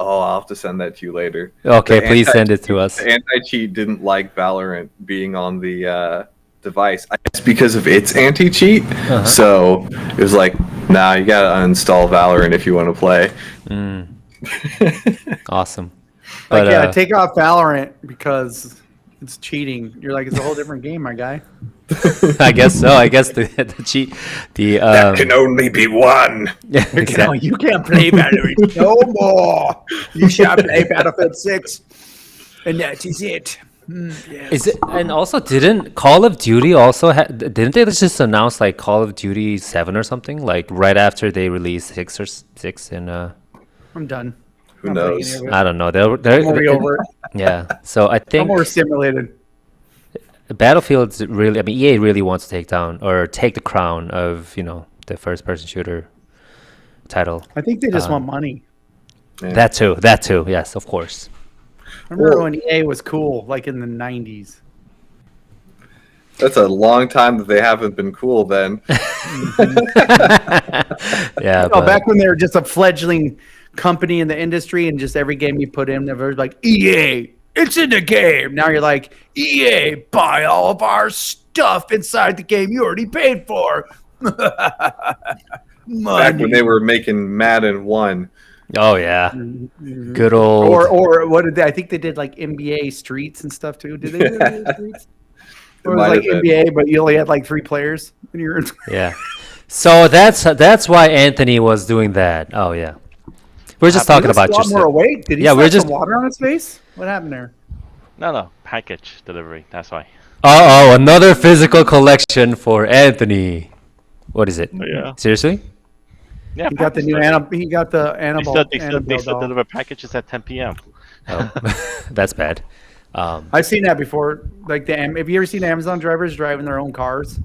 Oh, I'll have to send that to you later.
Okay, please send it to us.
The anti-cheat didn't like Valorant being on the device. I guess because of its anti-cheat. So it was like, nah, you gotta uninstall Valorant if you want to play.
Awesome.
But take off Valorant because it's cheating. You're like, it's a whole different game, my guy.
I guess so. I guess the cheat,
that can only be one.
Yeah, exactly.
You can't play Valorant no more. You shall play Battlefield 6, and that is it. Yes.
Is it? And also, didn't Call of Duty also didn't they just announce like Call of Duty 7 or something like right after they released 6 in
I'm done.
Who knows?
I don't know. They're
already over it.
Yeah. So I think
I'm more stimulated.
Battlefield's really. I mean, EA really wants to take the crown of the first-person shooter title.
I think they just want money.
Yeah.
That too. Yes, of course.
Remember when EA was cool, like in the 90s?
That's a long time that they haven't been cool then.
Yeah.
Back when they were just a fledgling company in the industry and just every game you put in, they were like, EA, it's in the game. Now you're like, EA, buy all of our stuff inside the game you already paid for.
Back when they were making Madden 1.
Oh yeah, good old.
Or what did they? I think they did like NBA Streets and stuff too. Did they do NBA Streets? Or it was like NBA, but you only had like 3 players in your.
Yeah, so that's why Anthony was doing that. Oh yeah, we're just talking about
just more awake. Did he
we're
just water on his face? What happened there?
No, package delivery. That's why.
Oh, another physical collection for Anthony. What is it?
Oh, yeah.
Seriously?
Yeah,
He got the new He got the Annabelle.
They still deliver packages at 10 p.m.
Oh, that's bad.
I've seen that before. Like have you ever seen Amazon drivers driving their own cars?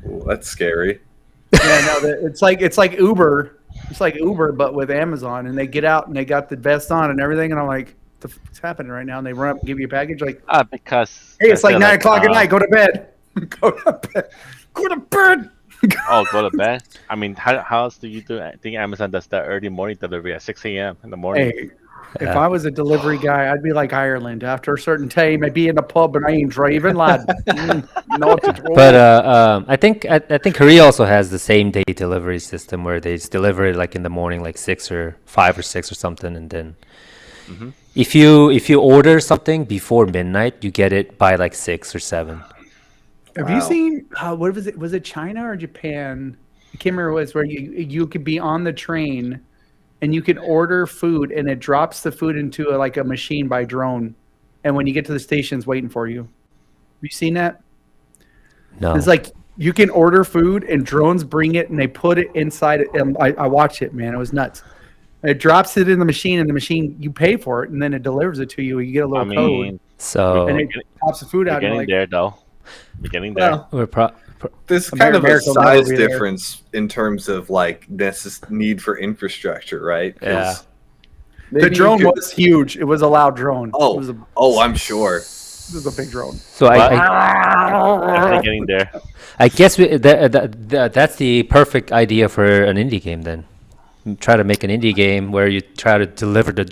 Ooh, that's scary.
Yeah, no, it's like Uber. It's like Uber, but with Amazon, and they get out and they got the vest on and everything, and I'm like, what's happening right now? And they run up and give you a package, like,
because
hey, it's like 9 o'clock at night. Go to bed. Go to bed. Go to bed.
go to bed. I mean, how else do you do? I think Amazon does that early morning delivery at 6 a.m. in the morning.
Hey, if I was a delivery guy, I'd be like Ireland. After a certain time, I'd be in the pub and I ain't driving, lad. Not at all.
But I think Korea also has the same day delivery system where they just deliver it like in the morning, like 6 or 5 or 6 or something, and then if you order something before midnight, you get it by like 6 or 7.
Have you seen what was it? Was it China or Japan? I can't remember what it was, where you could be on the train and you can order food and it drops the food into a machine by drone, and when you get to the station, it's waiting for you. Have you seen that?
No.
It's like you can order food and drones bring it and they put it inside it. And I watched it, man. It was nuts. It drops it in the machine, and the machine, you pay for it, and then it delivers it to you. You get a little code,
so
and it pops the food out.
You're getting there, though. You're getting there.
Well, there's kind of a size difference in terms of like need for infrastructure, right?
Yeah.
The drone was huge. It was a loud drone.
I'm sure.
This is a big drone.
So
I'm getting there.
I guess that's the perfect idea for an indie game then. Try to make an indie game where you try to deliver the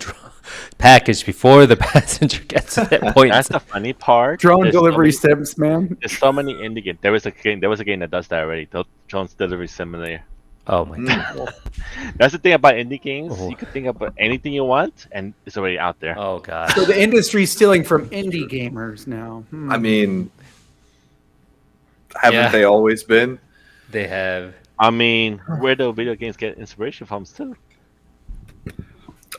package before the passenger gets to that point.
That's the funny part.
Drone delivery sims, man.
There's so many indie games. There was a game that does that already. The drone delivery simulator.
Oh my god.
That's the thing about indie games. You can think about anything you want, and it's already out there.
Oh god.
So the industry's stealing from indie gamers now.
I mean, haven't they always been?
They have.
I mean, where do video games get inspiration from too?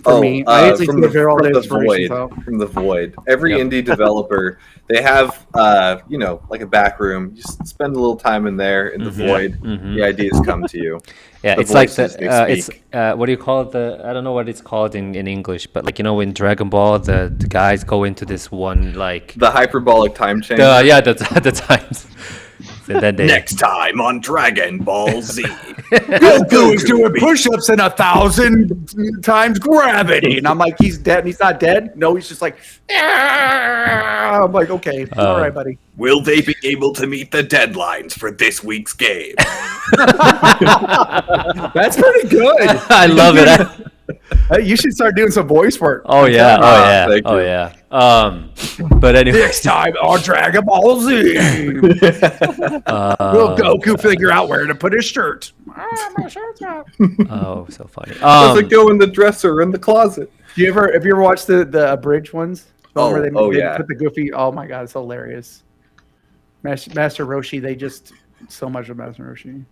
For me, I usually
from the
filter all the
void.
inspirations out.
From the void. Every indie developer, they have like a back room. You just spend a little time in there in the void. The ideas come to you.
Yeah,
The
it's like
voices,
the
they
it's
speak.
what do you call it? I don't know what it's called in English, but like in Dragon Ball, the guys go into this one like
The hyperbolic time chain.
the times, and then they
Next time on Dragon Ball Z.
Goku is doing push-ups in 1,000 times gravity, and I'm like, he's dead. And he's not dead. No, he's just like, "Ah." I'm like, okay, all right, buddy.
Will they be able to meet the deadlines for this week's game?
That's pretty good.
I love it.
Hey, you should start doing some voice work.
Oh yeah,
Thank you.
yeah. But anyway,
Next time on Dragon Ball Z, will Goku figure out where to put his shirt? My shirt's out.
oh, so funny.
Does it go in the dresser or in the closet?
Have you ever watched the abridged ones? The one where they
yeah.
put the Goofy. Oh my god, it's hilarious. Master Roshi, they just so much of Master Roshi.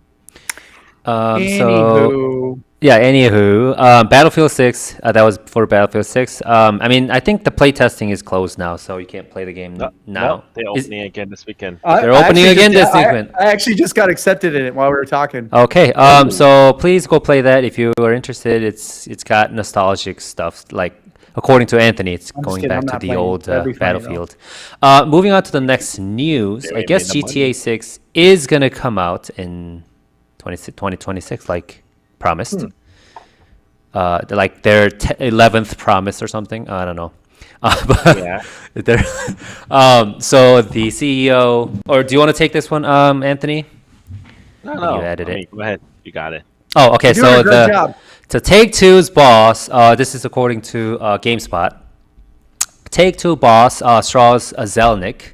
So anywho, Battlefield 6. That was for Battlefield 6. I mean, I think the playtesting is closed now, so you can't play the game now.
No, they're opening again this weekend.
They're opening again this weekend.
I actually just got accepted in it while we were talking.
Okay. So please go play that if you are interested. It's got nostalgic stuff. Like according to Anthony, it's
I'm just
going
kidding,
back
I'm
to
not
the
playing.
old
That'd be funny,
Battlefield. Moving on to the next news.
They
I guess
made the money.
GTA 6 is gonna come out in 2026, like promised. Like their 11th promise or something. I don't know. But
Yeah.
so the CEO, or do you want to take this one, Anthony?
No.
You added it.
Go ahead. You got it.
Oh, okay.
You're doing
So
a great job.
Take-Two's boss. This is according to GameSpot. Take-Two boss Strauss Zelnick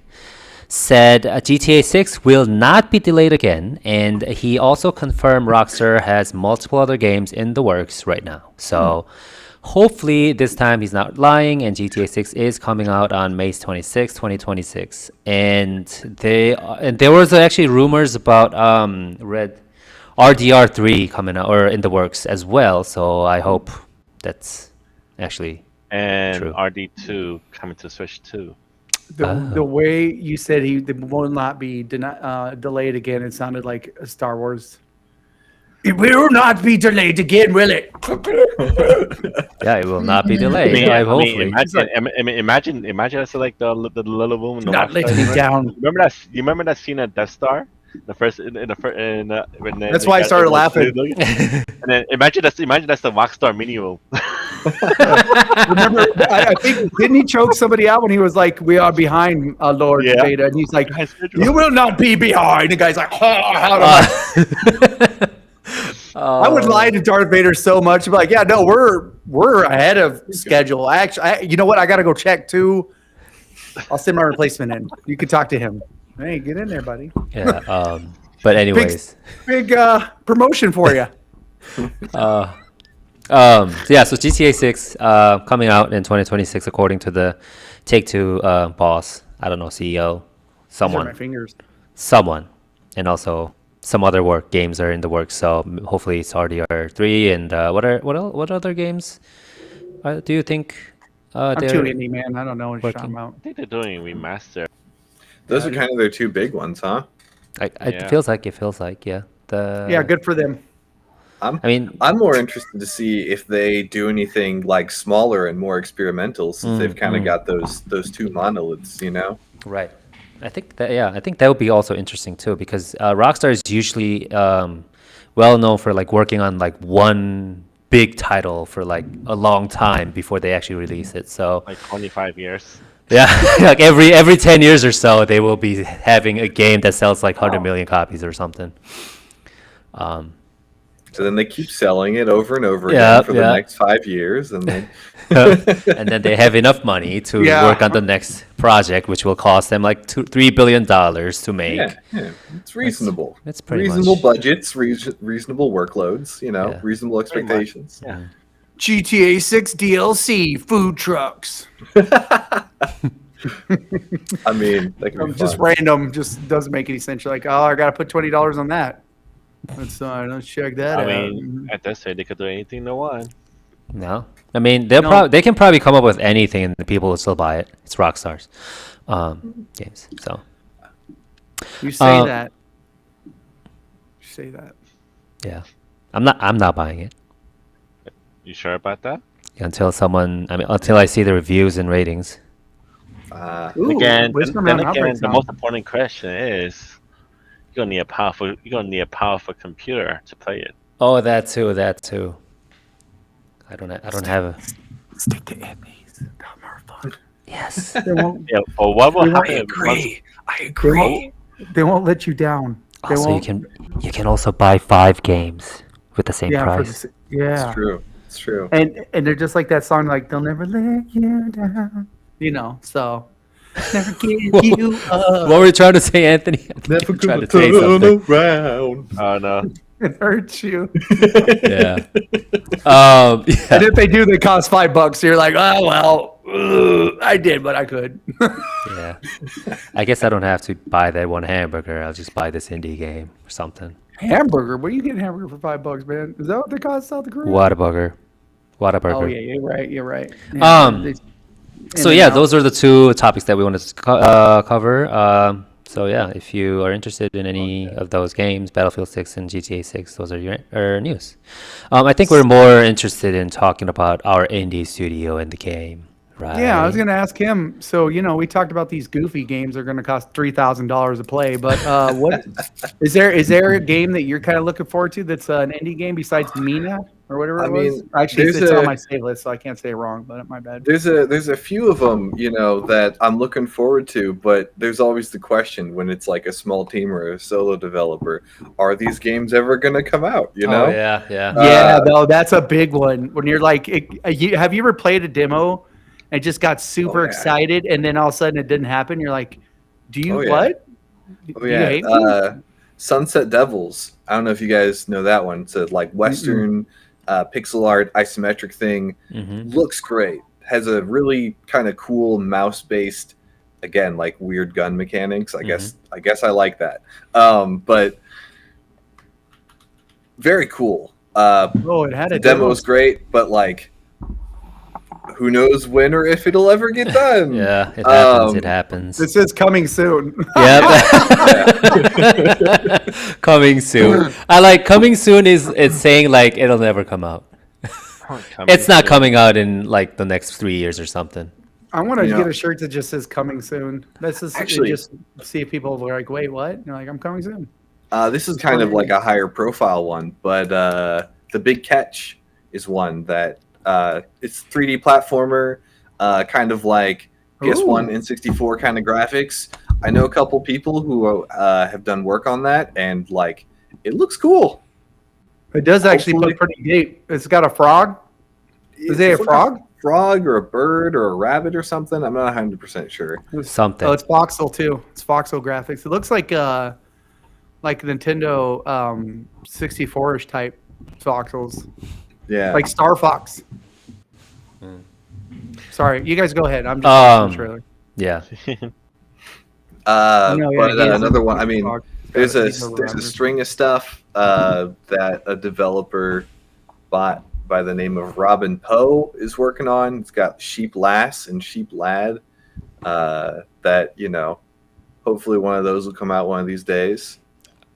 said GTA 6 will not be delayed again, and he also confirmed Rockstar has multiple other games in the works right now. So hopefully this time he's not lying, and GTA 6 is coming out on May 26, 2026. And there was actually rumors about RDR3 coming out or in the works as well. So I hope that's actually
And
True.
RD2 coming to Switch 2.
The way you said he will not be delayed again, it sounded like a Star Wars. It will not be delayed again, will it?
yeah, it will not be delayed. Hopefully.
Imagine that's like the little woman.
Not letting me down.
You remember that scene at Death Star? The first when
That's why I started laughing.
And then imagine that's the Rockstar mini room.
Remember, I think didn't he choke somebody out when he was like, "We are behind, Lord
Yeah.
Vader," and he's like, "You will not be behind." The guy's like, I would lie to Darth Vader so much. I'm like, "Yeah, no, we're ahead of schedule." Actually, you know what? I got to go check too. I'll send my replacement in. You can talk to him. Hey, get in there, buddy.
Yeah. But anyways.
Big promotion for you.
So GTA 6 coming out in 2026 according to the Take-Two boss. I don't know, CEO,
These are my
someone,
fingers.
and also some other games are in the works. So hopefully it's RDR3 and what other games do you think?
I'm
they're
too indie, man. I don't know what you're
working.
talking about.
I think they're doing remaster.
Those are kind of their two big ones, huh?
It
Yeah.
feels like yeah.
Yeah, good for them.
I mean,
I'm more interested to see if they do anything like smaller and more experimental, since they've kind of got those two monoliths, you know.
right. I think that would be also interesting too, because Rockstar is usually well known for like working on like one big title for like a long time before they actually release it. So
Like 25 years.
yeah, like every 10 years or so, they will be having a game that sells like 100 million copies or something.
So then they keep selling it over and over
Yeah,
again for the next 5 years, and then
And then they have enough money to
Yeah.
work on the next project, which will cost them like $3 billion to make.
yeah, it's reasonable.
That's pretty
reasonable
much-
budgets, reasonable workloads, you know,
Yeah.
reasonable expectations.
Yeah.
GTA 6 DLC, food trucks.
I mean, that could be
Just
fun.
random, just doesn't make any sense. You're like, oh, I got to put $20 on that. Let's check that
I
out.
mean, at this rate, they could do anything they want.
No. I mean, they can probably come up with anything, and the people will still buy it. It's Rockstar's games, so.
You say that. You say that.
Yeah, I'm not buying it
You sure about that?
until I see the reviews and ratings.
Ooh,
Again,
Whisper
then
Mountain
again,
Outbreak's
the
on.
most important question is, you're gonna need a powerful computer to play it.
Oh, that too. I don't have a.
Stick to Andy's. Got more fun.
Yes.
They won't.
Yeah. Well, what will
They won't-
happen?
I agree. They won't let you down. They
Also,
won't.
you can also buy 5 games with the same
Yeah,
price.
yeah.
It's true.
And they're just like that song, like they'll never let you down. So never give you up.
What were you trying to say, Anthony? I think you were trying to say something.
around.
Oh no.
It hurts you.
Yeah.
And
Yeah.
if they do, they cost $5. You're like, oh well, I did what I could.
Yeah. I guess I don't have to buy that one hamburger. I'll just buy this indie game or something.
Hamburger? Where you get hamburger for $5, man? Is that what they cost South Korea?
Whataburger.
Oh yeah, you're right.
So yeah, those are the 2 topics that we wanted to cover. So yeah, if you are interested in any of those games, Battlefield 6 and GTA 6, those are your news. I think we're more interested in talking about our indie studio and the game, right?
Yeah, I was going to ask him. So we talked about these goofy games are going to cost $3,000 to play, but what is there a game that you're kind of looking forward to that's an indie game besides Mina or whatever it was? Actually, it's on my save list, so I can't say it wrong, but my bad.
There's a few of them, that I'm looking forward to, but there's always the question when it's like a small team or a solo developer, are these games ever going to come out,
Oh, yeah.
Yeah, no, that's a big one. When you're like, have you ever played a demo and just got super excited, and then all of a sudden it didn't happen? You're like, do you what?
Oh
Do you
yeah.
hate me?
Sunset Devils. I don't know if you guys know that one. It's a like Western pixel art isometric thing. Looks great. Has a really kind of cool mouse based, again, like weird gun mechanics. I guess I like that. But very cool.
It had a
the demo was great, but like, who knows when or if it'll ever get done?
Yeah, it happens.
This is coming soon.
Yep. Coming soon. I like coming soon it's saying like it'll never come out. It's not coming out in like the next 3 years or something.
I want to get a shirt that just says "coming soon." This is actually just see if people are like, "Wait, what?" And you're like, "I'm coming soon."
This is kind of like a higher profile one, but The Big Catch is one that it's 3D platformer, kind of like PS1 and 64 kind of graphics. I know a couple people who have done work on that, and like it looks cool.
It does actually look pretty neat. It's got a frog. Is it a frog?
Frog or a bird or a rabbit or something. I'm not 100% sure.
Something.
Oh, it's voxel too. It's voxel graphics. It looks like Nintendo 64-ish type voxels.
Yeah.
Like Star Fox. Sorry, you guys go ahead. I'm just watching the trailer.
Yeah.
Another one. I mean, there's a string of stuff that a developer bought by the name of Robin Poe is working on. It's got Sheep Lass and Sheep Lad. That hopefully one of those will come out one of these days.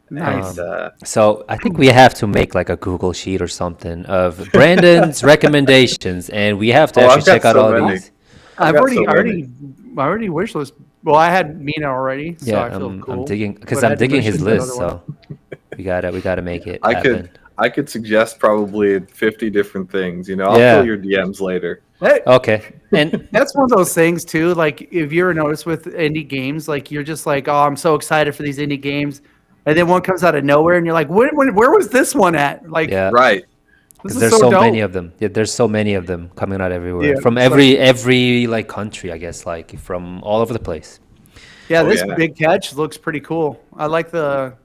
Nice.
So I think we have to make like a Google sheet or something of Brandon's recommendations, and we have to actually check out all these.
I've already wish list. Well, I had Mina already, so I feel cool.
I'm digging his list, so we gotta make it happen.
I could suggest probably 50 different things. I'll fill your DMs later.
Okay, and
that's one of those things too. Like if you ever notice with indie games, like you're just like, oh, I'm so excited for these indie games, and then one comes out of nowhere, and you're like, where was this one at? Like,
right.
There's so many of them. Yeah, there's so many of them coming out everywhere from every like country, I guess, like from all over the place.
Yeah, this Big Catch looks pretty cool. I like the.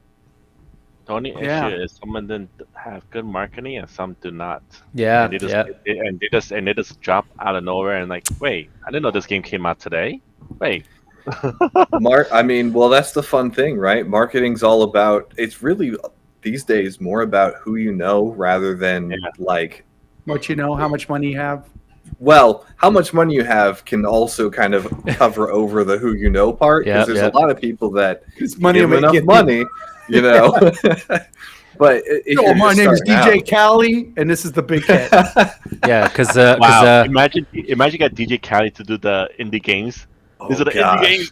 The only issue is some of them have good marketing and some do not.
Yeah,
and they just drop out of nowhere and like, wait, I didn't know this game came out today. Wait.
That's the fun thing, right? Marketing's all about. It's really these days more about who you know rather than like
what you know, how much money you have.
Well, how much money you have can also kind of cover over the who you know part, because there's a lot of people that
money
give enough money, you know. But if
my name is DJ
out,
Cali, and this is the big hit.
Yeah, because
wow. Imagine you got DJ Khaled to do the indie games. These are the indie games.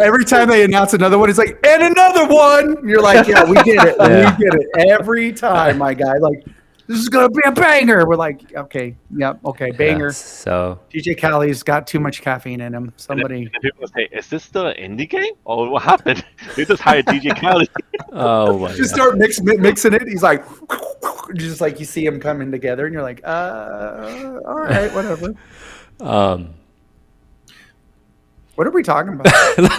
Every time they announce another one, it's like, and another one. You're like, yeah, we get it.
Yeah.
We get it. Every time, my guy. Like, this is gonna be a banger. We're like, okay, yep, okay, banger.
So
DJ Cali's got too much caffeine in him.
And
Somebody.
then people say, "Is this still an indie game? Or what happened? They just hired DJ Khaled."
oh my
Just
God.
start mixing it. He's like, just like you see him coming together, and you're like, all right, whatever. What are we talking about?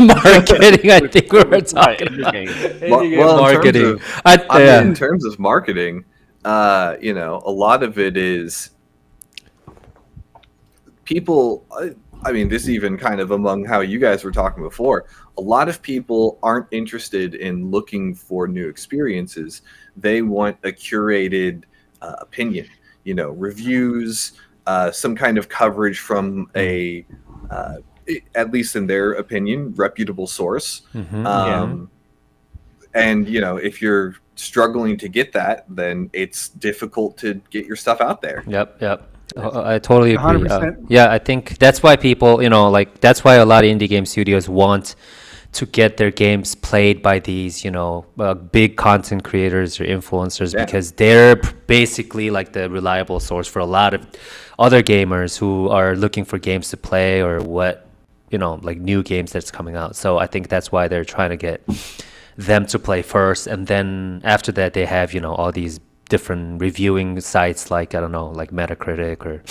Marketing, I think we were talking
Indie
about.
games.
well,
Marketing.
in terms of marketing, you know, a lot of it is people. I mean, this even kind of among how you guys were talking before. A lot of people aren't interested in looking for new experiences. They want a curated opinion, you know, reviews, some kind of coverage from a, at least in their opinion, reputable source. And, you know, if you're struggling to get that, then it's difficult to get your stuff out there.
Yep. I totally agree.
100%.
Yeah, I think that's why people, you know, like that's why a lot of indie game studios want to get their games played by these, you know, big content creators or influencers, because they're basically like the reliable source for a lot of other gamers who are looking for games to play or what, you know, like new games that's coming out. So I think that's why they're trying to get them to play first, and then after that they have, you know, all these different reviewing sites like, I don't know, like Metacritic or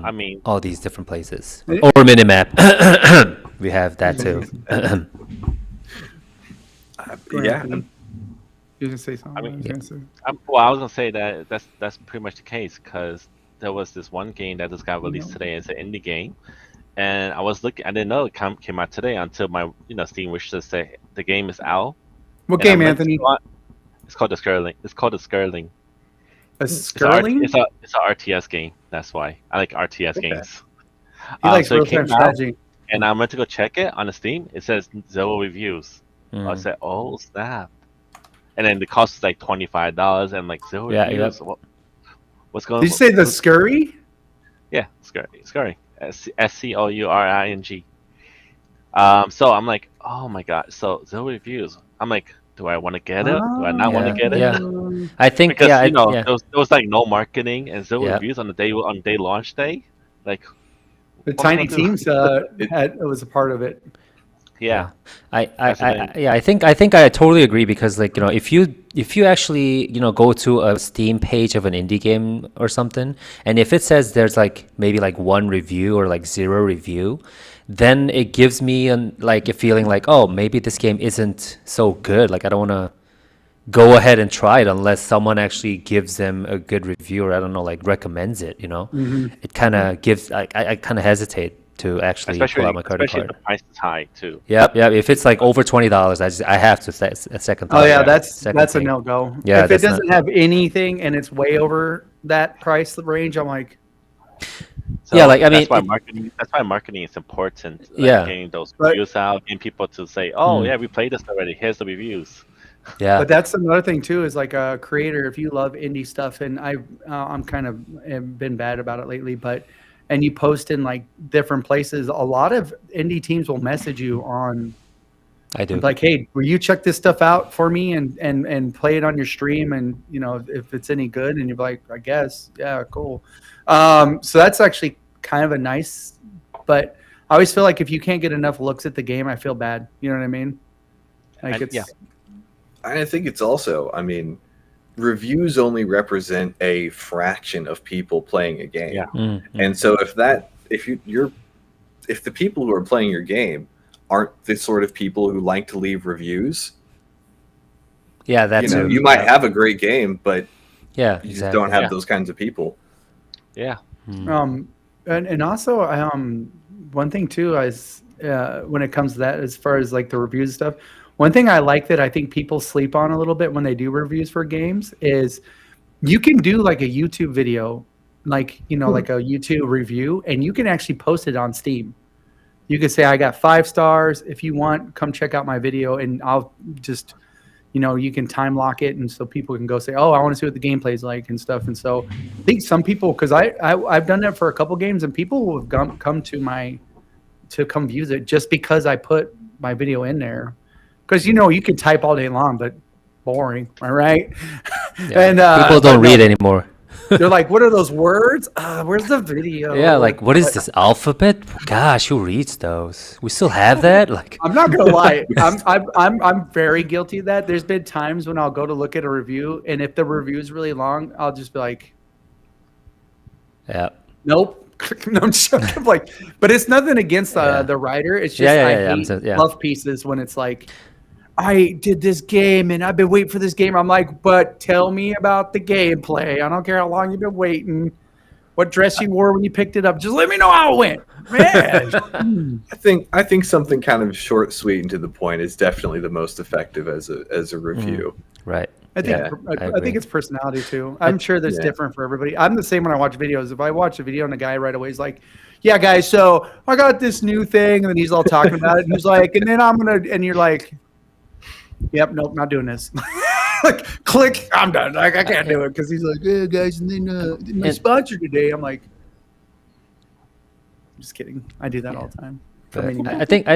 I mean,
all these different places, or Minimap. We have that too.
Yeah. You can say something.
I mean,
I was gonna say.
I was gonna say that that's pretty much the case, because there was this one game that just got released today. It's an indie game, and I was looking. I didn't know it came out today until my Steam wish list say the game is out.
What
And
game,
I went
Anthony?
to- It's called the Skirling. It's called the Skirling.
A Skirling?
It's a RTS game. That's why I like RTS games.
He likes
so it
real-time
came out,
strategy.
and I went to go check it on the Steam. It says 0 reviews. I
Mm.
said, "Oh snap!" And then the cost is like $25, and like 0
Yeah,
reviews. What's going on?
Did you say the Scurry?
Yeah, Scurry. SCOURING. So I'm like, oh my god. So 0 reviews. I'm like, do I want to get it? Do I not want to get it?
Yeah. I think
Because
yeah,
there was like no marketing and 0
Yeah.
reviews on the day launch day. Like,
The
what am I
Tiny
gonna do?
Teams was a part of it.
Yeah.
I think I totally agree, because like, you know, if you actually, you know, go to a Steam page of an indie game or something, and if it says there's like maybe like 1 review or like 0 review, then it gives me like a feeling like, oh, maybe this game isn't so good. Like I don't want to go ahead and try it unless someone actually gives them a good review, or I don't know, like recommends it. You know, it kind of gives. I kind of hesitate to actually pull out my credit
Especially
card.
if the price is high too.
Yep. If it's like over $20, I have to a second thought.
Oh yeah, that's
Second
a
thing.
no-go.
Yeah,
If it
that's not-
doesn't have anything and it's way over that price range, I'm like,
So
Yeah, like, I mean,
that's why marketing is important. Like,
Yeah.
getting those
But-
reviews out, getting people to say, "Oh yeah, we played this already. Here's the reviews."
Yeah.
but that's another thing too. Is like a creator, if you love indie stuff, and I'm kind of have been bad about it lately, and you post in like different places, a lot of indie teams will message you on
I do.
like, hey, will you check this stuff out for me and play it on your stream, and you know if it's any good, and you're like, I guess, yeah, cool. So that's actually kind of a nice, but I always feel like if you can't get enough looks at the game, I feel bad. You know what I mean? Like
And-
it's
yeah.
I think it's also, I mean, reviews only represent a fraction of people playing a game.
Yeah.
And so if the people who are playing your game aren't the sort of people who like to leave reviews,
Yeah, that's
you might have a great game, but
yeah,
you just
exactly.
don't have
Yeah.
those kinds of people.
Yeah.
and also one thing too is when it comes to that, as far as like the reviews and stuff, one thing I like that I think people sleep on a little bit when they do reviews for games is you can do like a YouTube video, like like a YouTube review, and you can actually post it on Steam. You can say, I got 5 stars. If you want, come check out my video, and I'll just, you can time lock it, and so people can go say, oh, I want to see what the gameplay is like and stuff. And so I think some people, because I've done that for a couple games, and people will have come to come view it just because I put my video in there. Because you can type all day long, but boring, all right?
Yeah.
And
people don't read anymore.
They're like, what are those words? Where's the video?
Yeah, like what is this alphabet? Gosh, who reads those? We still have that? Like
I'm not gonna lie, I'm very guilty of that. There's been times when I'll go to look at a review, and if the review is really long, I'll just be like,
yeah.
Nope. No, I'm just like, but it's nothing against the writer. It's just I hate love pieces when it's like, I did this game and I've been waiting for this game. I'm like, but tell me about the gameplay. I don't care how long you've been waiting, what dress you wore when you picked it up. Just let me know how it went. Man.
I think something kind of short, sweet, and to the point is definitely the most effective as a review.
Right.
I think it's personality too. I'm sure that's different for everybody. I'm the same when I watch videos. If I watch a video and the guy right away is like, yeah, guys, so I got this new thing, and then he's all talking about it, and he's like, and then and you're like, yep, nope, not doing this. Like, click, I'm done. Like, I can't do it because he's like, yeah, guys, and then my sponsor today. I'm like, just kidding. I do that all the time.
I think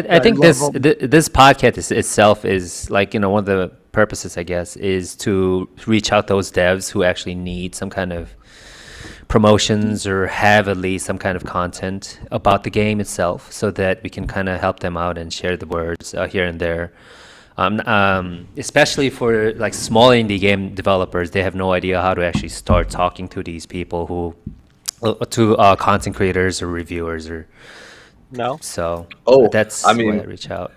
this podcast itself is like one of the purposes, I guess, is to reach out those devs who actually need some kind of promotions or have at least some kind of content about the game itself, so that we can kind of help them out and share the words here and there. Especially for like small indie game developers, they have no idea how to actually start talking to these people to content creators or reviewers or.
No.
So that's why I reach out.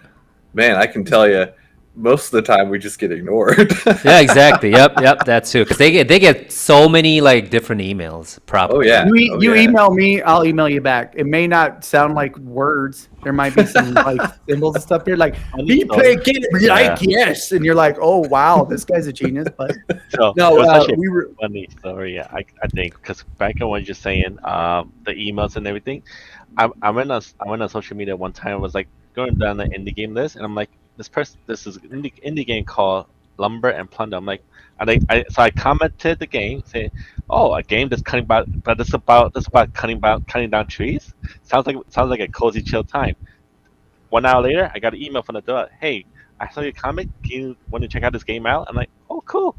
Man, I can tell you, most of the time we just get ignored.
Yeah, exactly. Yep, that too. Because they get so many like different emails. Probably.
Oh yeah.
You email me, I'll email you back. It may not sound like words. There might be some like symbols and stuff here, like me play game, like yes, and you're like, oh wow, this guy's a genius. But
we were funny story. Yeah, I think because back when you're saying the emails and everything, I went on social media one time. I was like going down the indie game list, and I'm like, this is an indie game called Lumber and Plunder. I'm like, so I commented the game saying, oh, a game that's about cutting down trees. Sounds like a cozy chill time. 1 hour later, I got an email from the door. Hey, I saw your comic. You want to check out this game out? I'm like, oh, cool.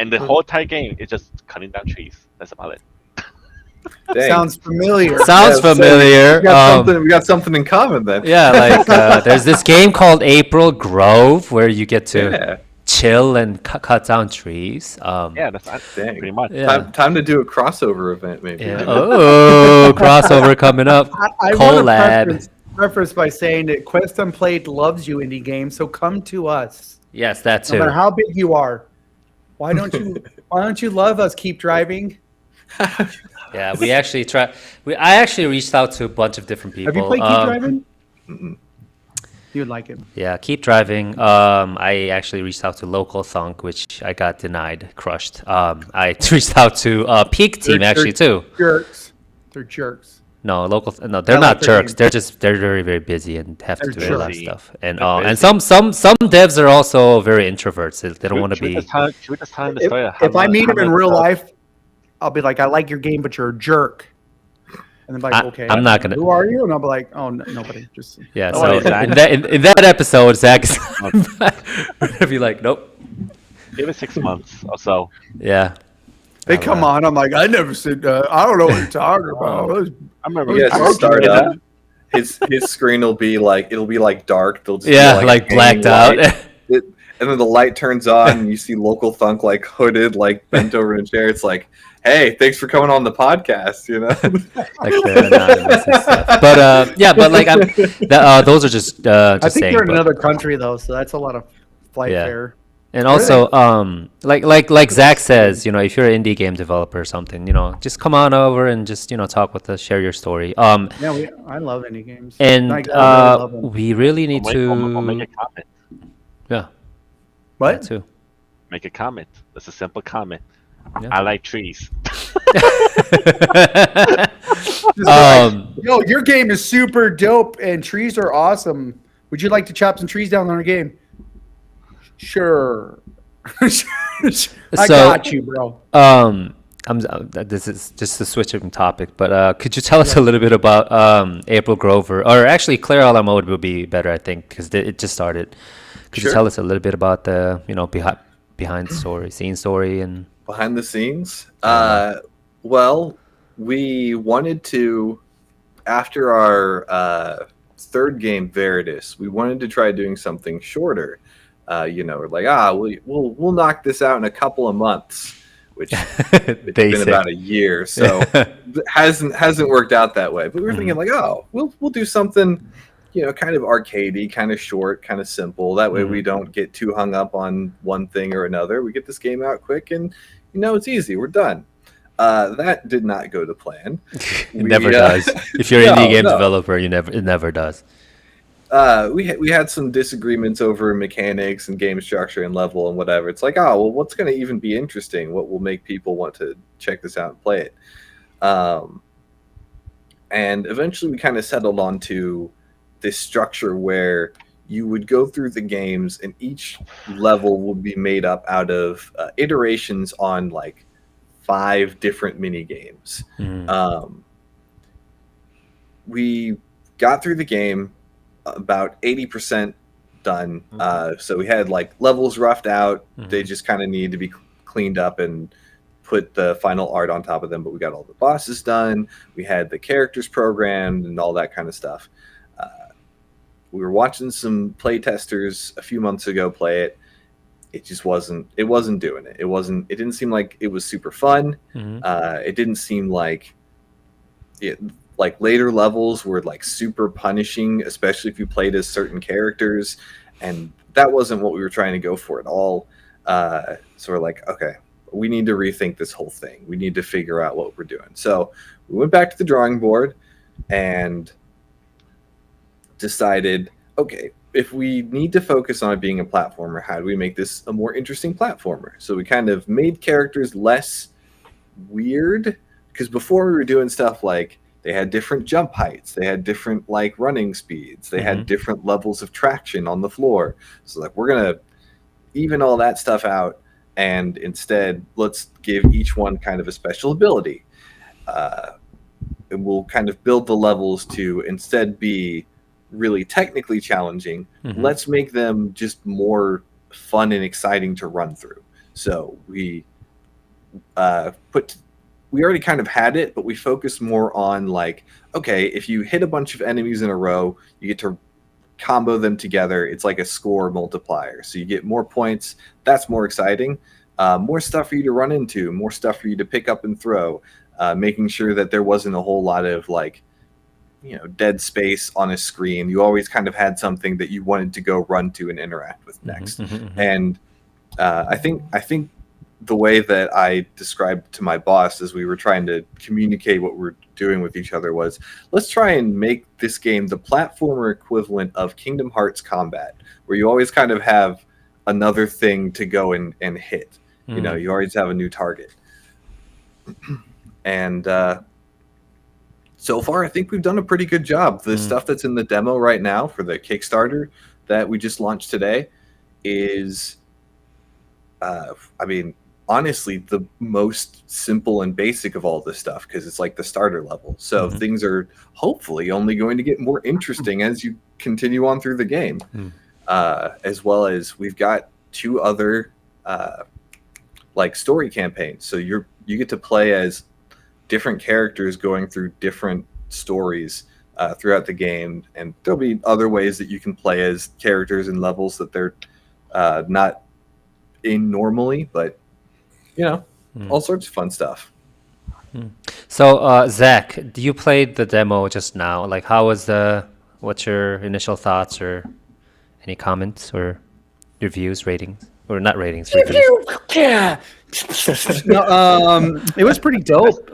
And the whole entire game is just cutting down trees. That's about it.
Sounds familiar.
Sounds familiar.
We got something in common then.
Yeah, like there's this game called April Grove where you get to chill and cut down trees.
That's pretty much.
Yeah.
Time to do a crossover event, maybe.
Yeah. Oh, crossover coming up.
I
Collab.
want to preface by saying that Quest Unplayed loves you, indie games. So come to us.
Yes, that too.
No matter how big you are. Why don't you love us? Keep driving.
Yeah, we actually try. I actually reached out to a bunch of different people.
Have you played Keep Driving? You would like it.
Yeah, Keep Driving. I actually reached out to Local Thunk, which I got denied, crushed. I reached out to Peak Team too.
Jerks. They're jerks.
No, they're not jerks. They're very, very busy and have to do a lot of stuff. And some devs are also very introverts. They don't want to be.
If I meet them in real life, I'll be like, I like your game, but you're a jerk. And then like, okay,
I'm not gonna.
Who are you? And I'll be like, oh, nobody. Just
yeah. So in that episode, Zach's gonna be like, nope.
Give it 6 months or so.
Yeah.
They come on. I'm like, I never said that. I don't know what you're talking about.
I remember.
Yeah, start up. His screen will be like dark. They'll just
be like blacked out.
And then the light turns on, and you see Local Thunk like hooded, like bent over in a chair. It's like, hey, thanks for coming on the podcast,
Like they're anonymous and stuff. But like those are just
I think
saying,
you're in another country though, so that's a lot of flight fare.
And also, like Zach says, if you're an indie game developer or something, just come on over and just talk with us, share your story.
I love indie games.
And we really need to
make a comment.
Yeah.
What?
Too.
Make a comment. That's a simple comment. I like trees.
Yo, your game is super dope, and trees are awesome. Would you like to chop some trees down on our game? Sure. I got you, bro.
This is just a switch of topic, but could you tell us a little bit about April Grover, or actually Claire a la mode would be better, I think, because it just started. Could you tell us a little bit about the behind story, scene story, and
behind the scenes? Well, we wanted to, after our third game, Veritas, we wanted to try doing something shorter. We're like, we'll knock this out in a couple of months, which it's been about a year, so hasn't worked out that way. But we were thinking like, we'll do something, kind of arcadey, kind of short, kind of simple. That way we don't get too hung up on one thing or another. We get this game out quick, and it's easy. We're done. That did not go to plan.
It never does. If you're an indie game developer, it never does.
We had some disagreements over mechanics and game structure and level and whatever. It's like, what's going to even be interesting? What will make people want to check this out and play it? And eventually we kind of settled onto this structure where you would go through the games and each level would be made up out of iterations on like 5 different mini games. We got through the game about 80% done. So we had like levels roughed out. They just kind of needed to be cleaned up and put the final art on top of them. But we got all the bosses done. We had the characters programmed and all that kind of stuff. We were watching some playtesters a few months ago play it. It just wasn't doing it. It didn't seem like it was super fun. It didn't seem like it. Like later levels were like super punishing, especially if you played as certain characters, and that wasn't what we were trying to go for at all. So we're like, okay, we need to rethink this whole thing. We need to figure out what we're doing. So we went back to the drawing board and decided, okay, if we need to focus on it being a platformer, how do we make this a more interesting platformer? So we kind of made characters less weird, because before we were doing stuff like they had different jump heights, they had different like running speeds, they had different levels of traction on the floor. So like we're gonna even all that stuff out, and instead let's give each one kind of a special ability. And we'll kind of build the levels to instead be really technically challenging. Let's make them just more fun and exciting to run through. So we we already kind of had it, but we focused more on like, okay, if you hit a bunch of enemies in a row, you get to combo them together. It's like a score multiplier. So you get more points. That's more exciting. More stuff for you to run into, more stuff for you to pick up and throw, making sure that there wasn't a whole lot of like, dead space on a screen. You always kind of had something that you wanted to go run to and interact with next. And I think the way that I described to my boss as we were trying to communicate what we're doing with each other was, let's try and make this game the platformer equivalent of Kingdom Hearts combat, where you always kind of have another thing to go and hit. You always have a new target. And so far, I think we've done a pretty good job. The stuff that's in the demo right now for the Kickstarter that we just launched today is, honestly, the most simple and basic of all this stuff, because it's like the starter level. So things are hopefully only going to get more interesting as you continue on through the game. As well as we've got 2 other like story campaigns. So you get to play as different characters going through different stories throughout the game, and there'll be other ways that you can play as characters and levels that they're not in normally, but all sorts of fun stuff.
So Zach, you played the demo just now. Like, what's your initial thoughts, or any comments or reviews, ratings, or not ratings? Reviews.
Yeah. It was pretty dope.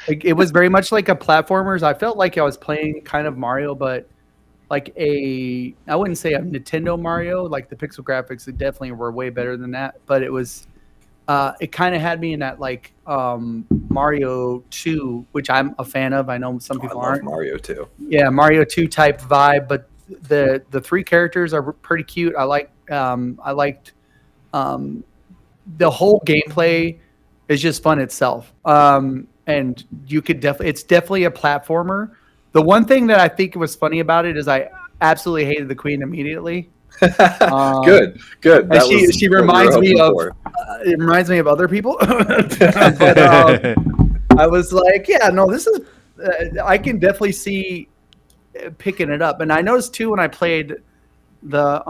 It was very much like a platformers. I felt like I was playing kind of Mario, but like I wouldn't say a Nintendo Mario. Like the pixel graphics, it definitely were way better than that. But it was it kind of had me in that like Mario 2, which I'm a fan of. I know some people
I love
aren't.
Mario too.
Yeah, Mario 2 type vibe, but the three characters are pretty cute. I liked the whole gameplay is just fun itself. And you could it's definitely a platformer. The one thing that I think was funny about it is I absolutely hated the queen immediately.
Good.
And
That
she
was what we were
reminds me
hoping
of
for.
it reminds me of other people. But I was like, yeah, no, this is I can definitely see picking it up. And I noticed too when I played the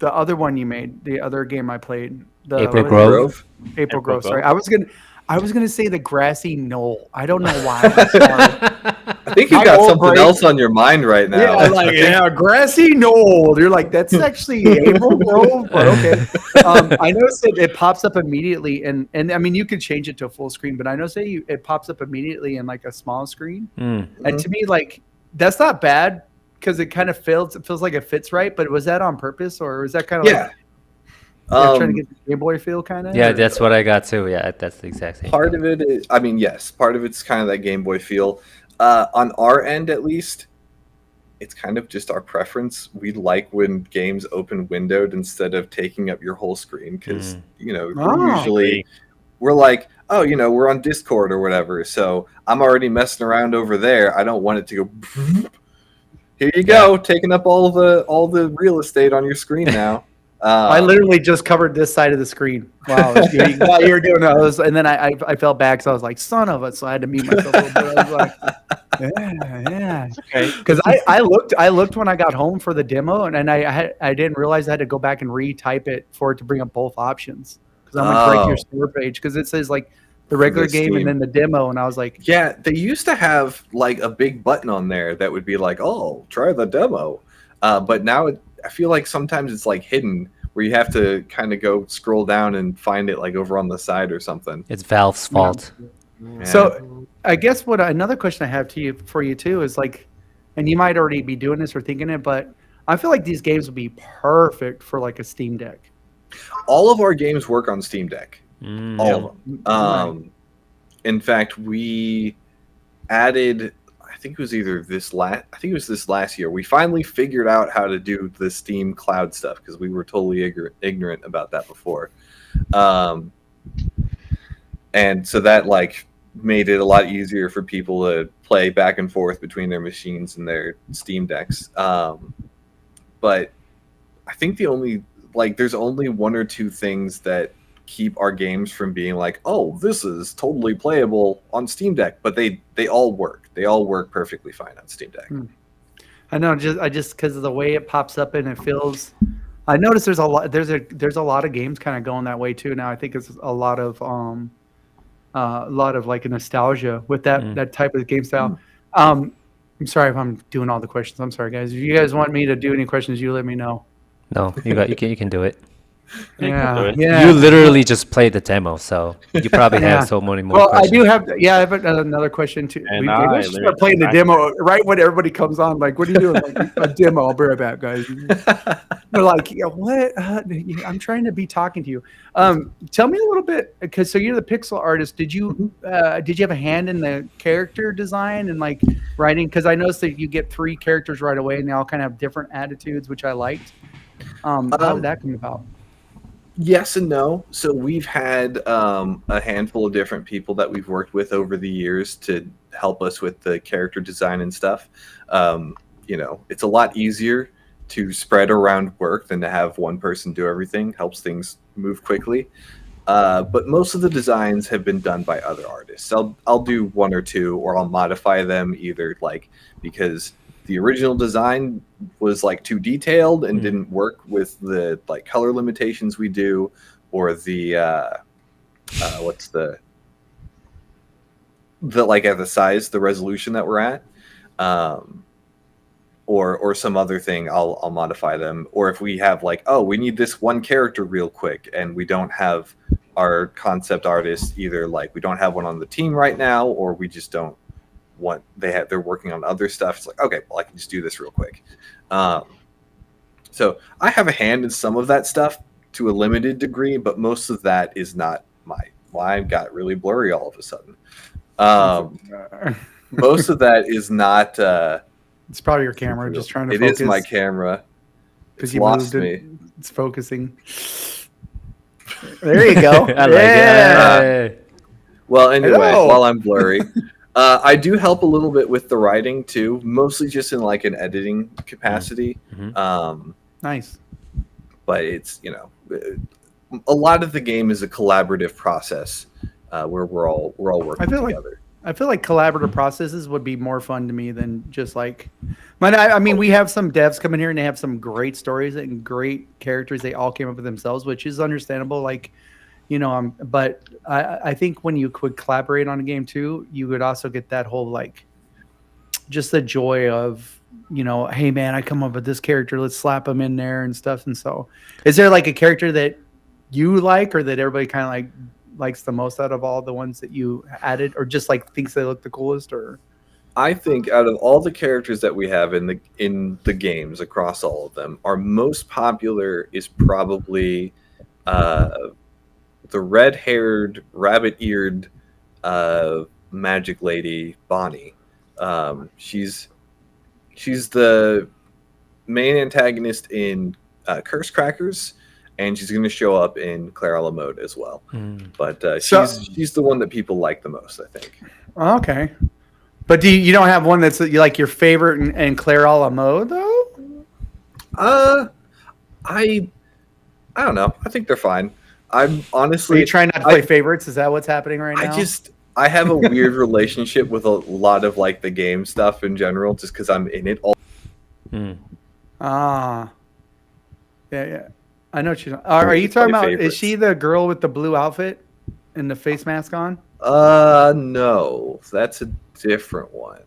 other one you made, the other game I played, the
April
what is it?
Grove.
April Grove.
Grove.
Sorry, I was gonna say the grassy knoll. I don't know why. I'm sorry.
I think
My
you've got
old
something
break-
else on your mind right now.
Yeah, like grassy knoll. You're like, that's actually April Grove, but okay. I noticed that it pops up immediately, and I mean you could change it to a full screen, but I noticed that it pops up immediately in like a small screen, and to me, like that's not bad because it kind of feels like it fits right. But was that on purpose, or was that kind of
Yeah.
like trying to get the Game Boy feel kind of?
Yeah, that's what I got too. Yeah, that's the exact same.
Part of it is, I mean, yes, part of it's kind of that Game Boy feel. On our end, at least, it's kind of just our preference. We like when games open windowed instead of taking up your whole screen because, we're like, oh, we're on Discord or whatever. So I'm already messing around over there. I don't want it to go, here you go, taking up all the real estate on your screen now.
I literally just covered this side of the screen. Wow, while you were doing those, and then I felt bad because I was like, "Son of a!" So I had to mute myself a little bit. I was like, "Yeah, okay." Because I looked when I got home for the demo, and I didn't realize I had to go back and retype it for it to bring up both options. Because I went right to your store page because it says like the regular game and then the demo, and I was like,
yeah, they used to have like a big button on there that would be like, "Oh, try the demo," but now I feel like sometimes it's like hidden where you have to kind of go scroll down and find it like over on the side or something.
It's Valve's fault.
Yeah.
So I guess another question I have for you too is like, and you might already be doing this or thinking it, but I feel like these games would be perfect for like a Steam Deck.
All of our games work on Steam Deck. All of them.
Right.
In fact, we added, I think it was this last year. We finally figured out how to do the Steam Cloud stuff because we were totally ignorant about that before. And so that like made it a lot easier for people to play back and forth between their machines and their Steam Decks. But I think there's only one or two things that keep our games from being like, oh, this is totally playable on Steam Deck, but they all work. They all work perfectly fine on Steam Deck.
I know, just because of the way it pops up and it feels. I noticed there's a lot of games kind of going that way too now. I think it's a lot of like a nostalgia with that type of game style. I'm sorry if I'm doing all the questions. I'm sorry, guys. If you guys want me to do any questions, you let me know.
No, you can do it.
Yeah.
You literally just played the demo, so you probably have so many more questions.
I do have. I have another question too.
And
I should start playing the demo right when everybody comes on. Like, what are you doing? Like, a demo. I'll be right back, guys. They're like, yeah, what? I'm trying to be talking to you. Tell me a little bit, because so you're the pixel artist. Did you have a hand in the character design and like writing? Because I noticed that you get 3 characters right away, and they all kind of have different attitudes, which I liked. How did that come about?
Yes and no. So we've had a handful of different people that we've worked with over the years to help us with the character design and stuff. It's a lot easier to spread around work than to have one person do everything. Helps things move quickly. But most of the designs have been done by other artists. I'll do 1 or 2, or I'll modify them either like because the original design was like too detailed and didn't work with the like color limitations we do, or the what's the like at the size, the resolution that we're at, or some other thing. I'll modify them. Or if we have like, oh, we need this one character real quick, and we don't have our concept artist either, like we don't have one on the team right now, or we just don't they're working on other stuff. It's like, okay, well, I can just do this real quick. So I have a hand in some of that stuff, to a limited degree, but most of that is not why I got really blurry all of a sudden. Most of that is not.
It's probably your camera just trying to focus.
It is my camera.
Because
you lost me.
It's focusing. There you go.
I like it.
Well, anyway,
Hello.
while I'm blurry, I do help a little bit with the writing too, mostly just in like an editing capacity.
Nice.
But it's, a lot of the game is a collaborative process where we're all working together.
I feel like collaborative processes would be more fun to me than just like. I mean, we have some devs come in here and they have some great stories and great characters. They all came up with themselves, which is understandable. Like, but I think when you could collaborate on a game too, you would also get that whole like, just the joy of, hey man, I come up with this character, let's slap him in there and stuff. And so, is there like a character that you like or that everybody kind of like likes the most out of all the ones that you added, or just like thinks they look the coolest? Or
I think out of all the characters that we have in the games across all of them, our most popular is probably the red-haired, rabbit-eared magic lady Bonnie. She's the main antagonist in Curse Crackers, and she's going to show up in Claire a la Mode as well. But she's the one that people like the most, I think.
Okay. But you don't have one that's like your favorite in Claire a la Mode, though?
I don't know. I think they're fine. I'm honestly...
Are you trying not to play favorites? Is that what's happening right now?
I have a weird relationship with a lot of like the game stuff in general, just because I'm in it all.
Yeah. I know she's. Are you talking about? Favorites. Is she the girl with the blue outfit and the face mask on?
No, that's a different one.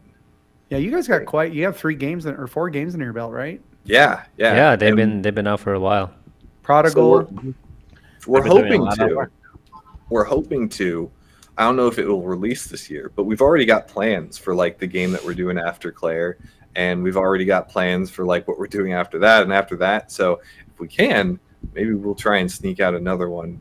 Yeah, you guys got quite. You have 4 games in your belt, right?
Yeah.
They've been out for a while.
Prodigal.
So we're hoping to. We're hoping to. I don't know if it will release this year, but we've already got plans for like the game that we're doing after Claire, and we've already got plans for like what we're doing after that and after that. So if we can, maybe we'll try and sneak out another one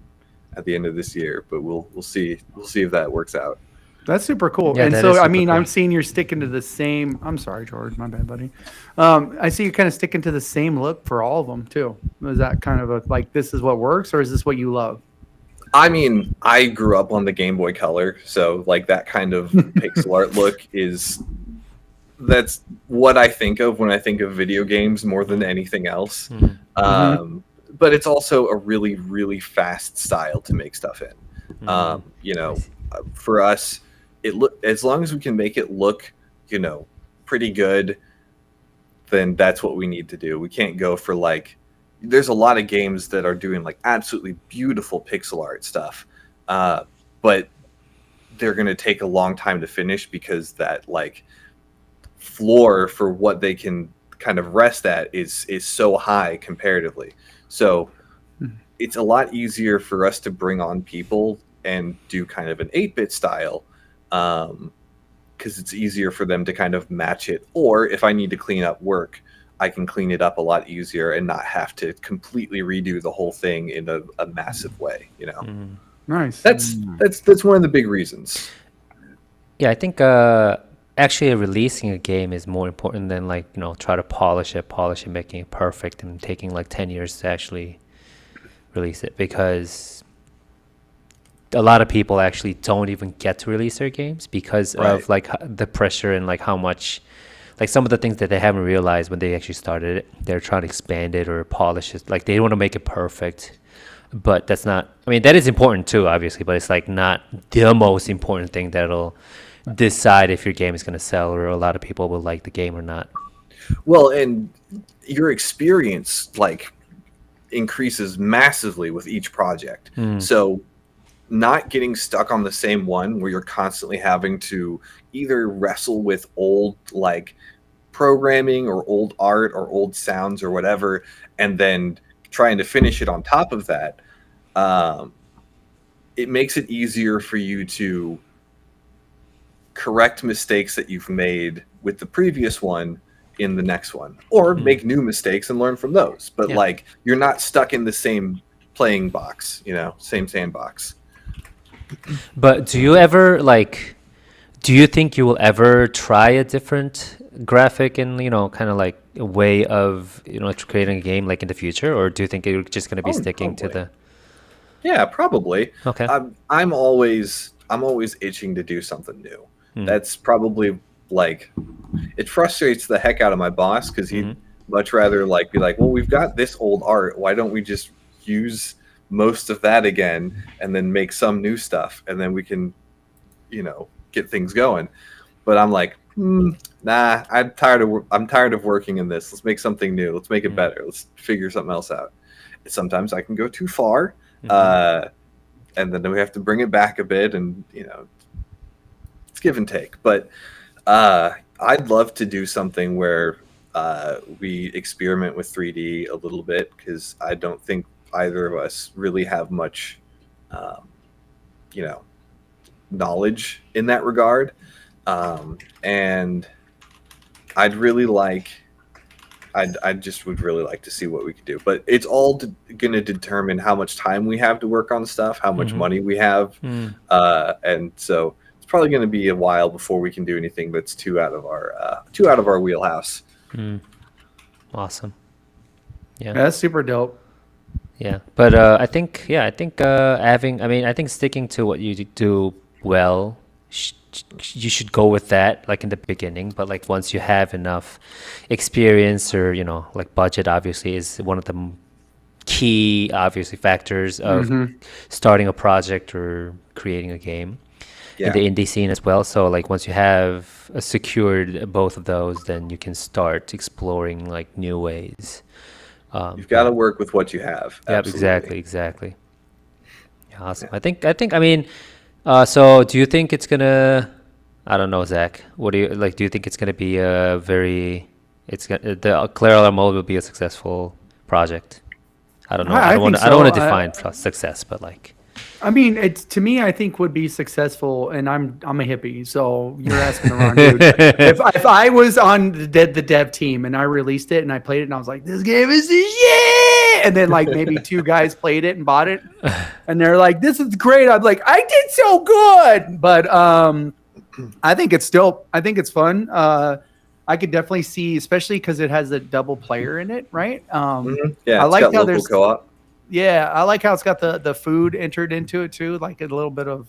at the end of this year. But we'll see. We'll see if that works out.
That's super cool.
Yeah,
and so I mean,
cool.
I'm seeing you're sticking to the same. I'm sorry, George. My bad, buddy. I see you're kind of sticking to the same look for all of them too. Is that kind of like this is what works, or is this what you love?
I mean, I grew up on the Game Boy Color, so like that kind of pixel art look that's what I think of when I think of video games more than anything else. But it's also a really, really fast style to make stuff in. For us, as long as we can make it look, pretty good, then that's what we need to do. We can't go for like. There's a lot of games that are doing like absolutely beautiful pixel art stuff, but they're going to take a long time to finish because that like floor for what they can kind of rest at is so high comparatively. So it's a lot easier for us to bring on people and do kind of an 8-bit style because it's easier for them to kind of match it. Or if I need to clean up work, I can clean it up a lot easier and not have to completely redo the whole thing in a massive way,
Nice.
That's one of the big reasons.
Yeah, I think actually releasing a game is more important than like, try to polish it, making it perfect and taking like 10 years to actually release it, because a lot of people actually don't even get to release their games because of like the pressure and like how much. Like some of the things that they haven't realized when they actually started it, they're trying to expand it or polish it. Like they want to make it perfect, but that's not. I mean, that is important too, obviously, but it's like not the most important thing that'll decide if your game is going to sell or a lot of people will like the game or not.
Well, and your experience like increases massively with each project. So not getting stuck on the same one where you're constantly having to either wrestle with old like programming or old art or old sounds or whatever, and then trying to finish it on top of that, it makes it easier for you to correct mistakes that you've made with the previous one in the next one, or make new mistakes and learn from those. But like you're not stuck in the same playing box, same sandbox.
But do you ever like? Do you think you will ever try a different graphic and kind of like a way of creating a game like in the future, or do you think you're just going to be sticking to
probably.
the?
Yeah, probably.
Okay.
I'm always itching to do something new. That's probably like, it frustrates the heck out of my boss because he'd much rather like be like, well, we've got this old art. Why don't we just use most of that again and then make some new stuff and then we can, get things going. But I'm like, nah, I'm tired of working in this. Let's make something new. Let's make it better. Let's figure something else out. Sometimes I can go too far. And then we have to bring it back a bit, and it's give and take. But I'd love to do something where we experiment with 3D a little bit, because I don't think either of us really have much knowledge in that regard, and I just would really like to see what we could do. But it's all going to determine how much time we have to work on stuff, how much money we have. And so it's probably going to be a while before we can do anything that's too out of our wheelhouse.
Awesome. Yeah.
That's super dope.
Yeah. But I think I think sticking to what you do well, you should go with that like in the beginning, but like once you have enough experience or like budget obviously is one of the key obviously factors of starting a project or creating a game in the indie scene as well. So like once you have secured both of those, then you can start exploring like new ways.
You've got to work with what you have.
Yep, exactly. Yeah, awesome. I mean, so do you think it's gonna? I don't know, Zach. What do you like? Do you think it's gonna be the Claire Alarmode will be a successful project? I don't know. I don't want to define success, but like.
I mean, to me, I think would be successful, and I'm a hippie, so you're asking the wrong dude. If I was on the dev team and I released it and I played it and I was like, this game is the shit, and then like maybe 2 guys played it and bought it, and they're like, this is great. I'm like, I did so good, but I think it's fun. I could definitely see, especially because it has a double player in it, right?
Yeah,
I like how
there's co-op.
Yeah, I like how it's got the food entered into it too, like a little bit of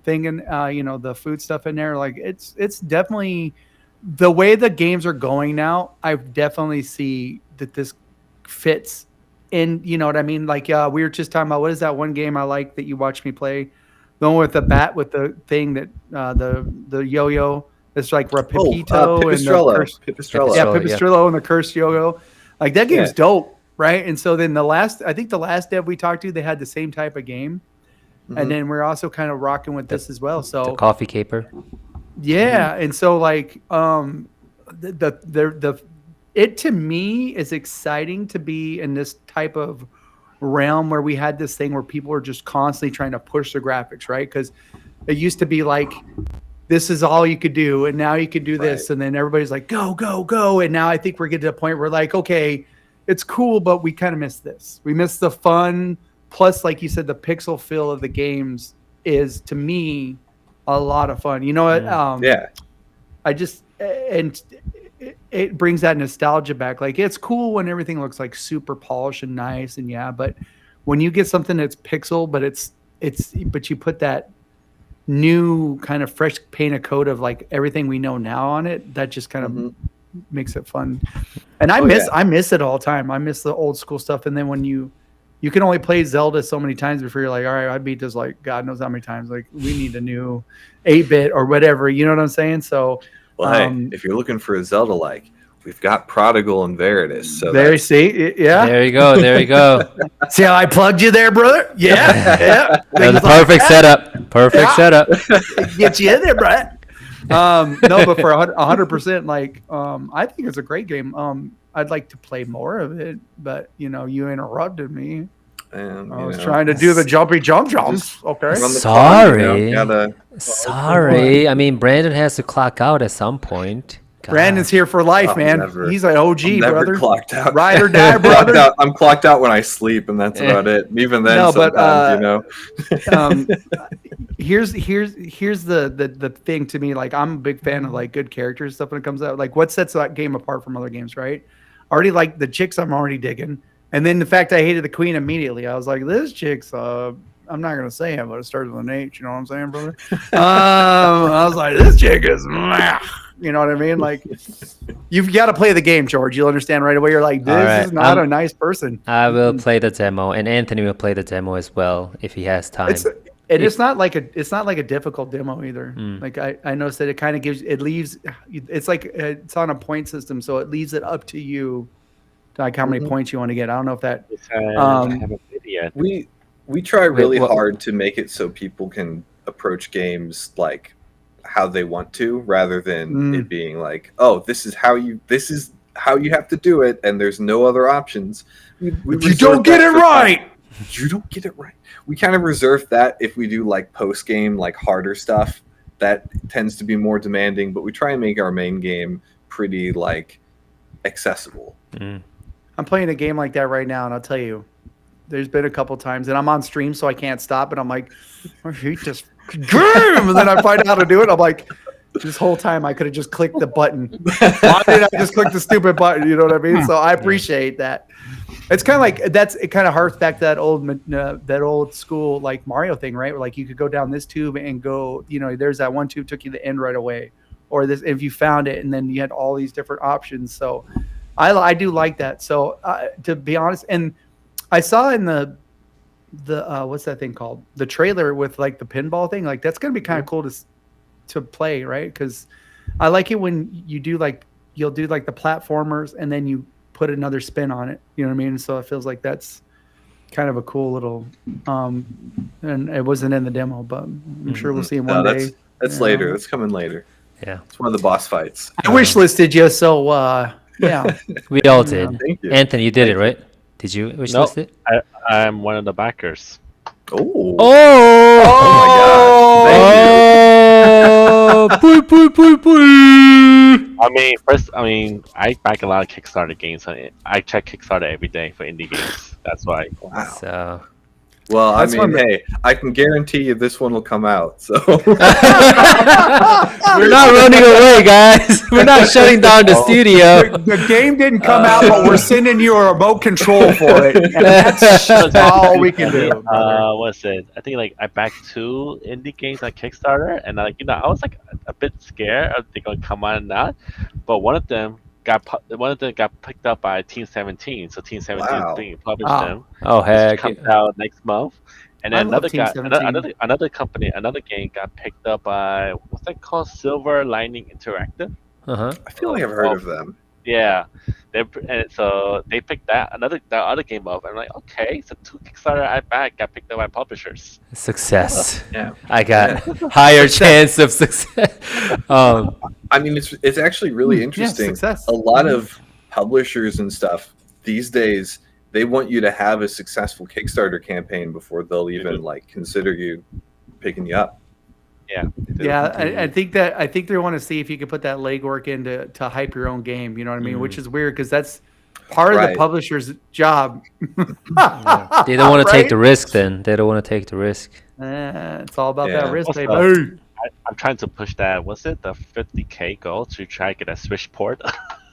thing in the food stuff in there. Like it's definitely the way the games are going now. I definitely see that this fits in. You know what I mean? Like we were just talking about, what is that one game I like that you watched me play? The one with the bat with the thing that the yo-yo. It's like Rapipito
Pipistrello.
Yeah, Pipistrello and the cursed yo-yo. Like that game's dope. Right. And so then the last dev we talked to, they had the same type of game. And then we're also kind of rocking with this as well. So
the coffee caper.
Yeah. And so like it to me is exciting to be in this type of realm where we had this thing where people are just constantly trying to push the graphics, right? Because it used to be like, this is all you could do, and now you can do this, and then everybody's like, go, go, go. And now I think we're getting to a point where like, okay, it's cool, but we kind of miss this. We miss the fun. Plus, like you said, the pixel feel of the games is, to me, a lot of fun. You know what? I just, and it brings that nostalgia back. Like, it's cool when everything looks like super polished and nice, and but when you get something that's pixel, but you put that new kind of fresh paint coat of like everything we know now on it, that just kind of makes it fun. And I miss it all the time. I miss the old school stuff. And then when you can only play Zelda so many times before you're like, all right, I beat this like God knows how many times. Like, we need a new 8-bit or whatever. You know what I'm saying? So,
hey, if you're looking for a Zelda like, we've got Prodigal and Veritas. So
there you see,
There you go.
See how I plugged you there, brother? Yeah.
That's the perfect setup. Setup.
Get you in there, bro. No, but for 100%, like, I think it's a great game. I'd like to play more of it, but you interrupted me.
And,
I was trying to do the jumpy jumps. Okay.
Sorry. Sorry. I mean, Brandon has to clock out at some point.
Brandon's here for life,
I'm
man.
never-
He's an OG,
I'm never
brother.
clocked out.
Ride or die,
I'm clocked
brother.
out. I'm clocked out when I sleep, and that's about it. And even then,
No, but,
sometimes,
Here's the thing to me. Like, I'm a big fan of like good characters stuff when it comes out. Like, what sets that game apart from other games, right? Already like the chicks, I'm already digging, and then the fact I hated the queen immediately. I was like, this chick's I'm not gonna say it, but it starts with an H. You know what I'm saying, brother? I was like, this chick is, you know what I mean? Like, you've got to play the game, George. You'll understand right away. You're like, this is not a nice person.
I will play the demo, and Anthony will play the demo as well if he has time.
It's not like a difficult demo either. Like I noticed that it kind of it's like it's on a point system, so it leaves it up to you, to like how many points you want to get. I don't know if that.
I haven't played it yet.
we try really hard to make it so people can approach games like how they want to, rather than it being like, oh, this is how you have to do it, and there's no other options.
You don't get it right.
You don't get it right. We kind of reserve that if we do like post game, like harder stuff that tends to be more demanding, but we try and make our main game pretty like accessible.
I'm playing a game like that right now, and I'll tell you, there's been a couple times, and I'm on stream, so I can't stop, and I'm like, I hate this game, and then I find out how to do it. I'm like, this whole time I could have just clicked the button. Why did I just click the stupid button? You know what I mean? So I appreciate that. It's kind of like it kind of harks back to that old school like Mario thing, right? Where like you could go down this tube and go, there's that one tube took you to the end right away, or this if you found it, and then you had all these different options. So I do like that. So to be honest, and I saw in the what's that thing called? The trailer with like the pinball thing. Like that's gonna be kind of cool to play, right? Because I like it when you do you'll do like the platformers and then you put another spin on it. You know what I mean? So it feels like that's kind of a cool little. And it wasn't in the demo, but I'm sure we'll see him one day.
That's later. That's coming later.
Yeah,
it's one of the boss fights.
I wish listed you, so yeah.
We all did.
Thank you.
Anthony, you did it, right? Did you wish list it?
I'm one of the backers.
Oh.
Oh!
Oh my God!
I back a lot of Kickstarter games. I check Kickstarter every day for indie games. That's why.
Wow.
So.
Well,
That's
hey, I can guarantee you this one will come out. So
We're not running away, guys. We're not shutting down the studio.
The game didn't come out, but we're sending you a remote control for it. And that's all we can do.
What's it? I think I backed 2 indie games on Kickstarter, and I was like a bit scared of they gonna come out or not. But one of them got picked up by Team 17, so Team 17 is being published them.
Oh heck!
Comes out next month, and then another game got picked up by what's that called? Silver Lining Interactive.
Uh-huh.
I feel like I've heard of them.
Yeah, so they picked that other game up. I'm like, okay, so 2 Kickstarter I back got picked up by publishers.
Success.
Yeah,
I got higher chance of success.
I mean, it's actually really interesting.
Success.
A lot of publishers and stuff these days, they want you to have a successful Kickstarter campaign before they'll even consider you picking you up.
Yeah,
I think they want to see if you could put that legwork in to hype your own game. You know what I mean? Which is weird because that's part of the publisher's job.
They don't want to take the risk. Then they don't want to take the risk.
It's all about that risk, baby.
I'm trying to push that. Was it the 50K goal to try to get a Switch port?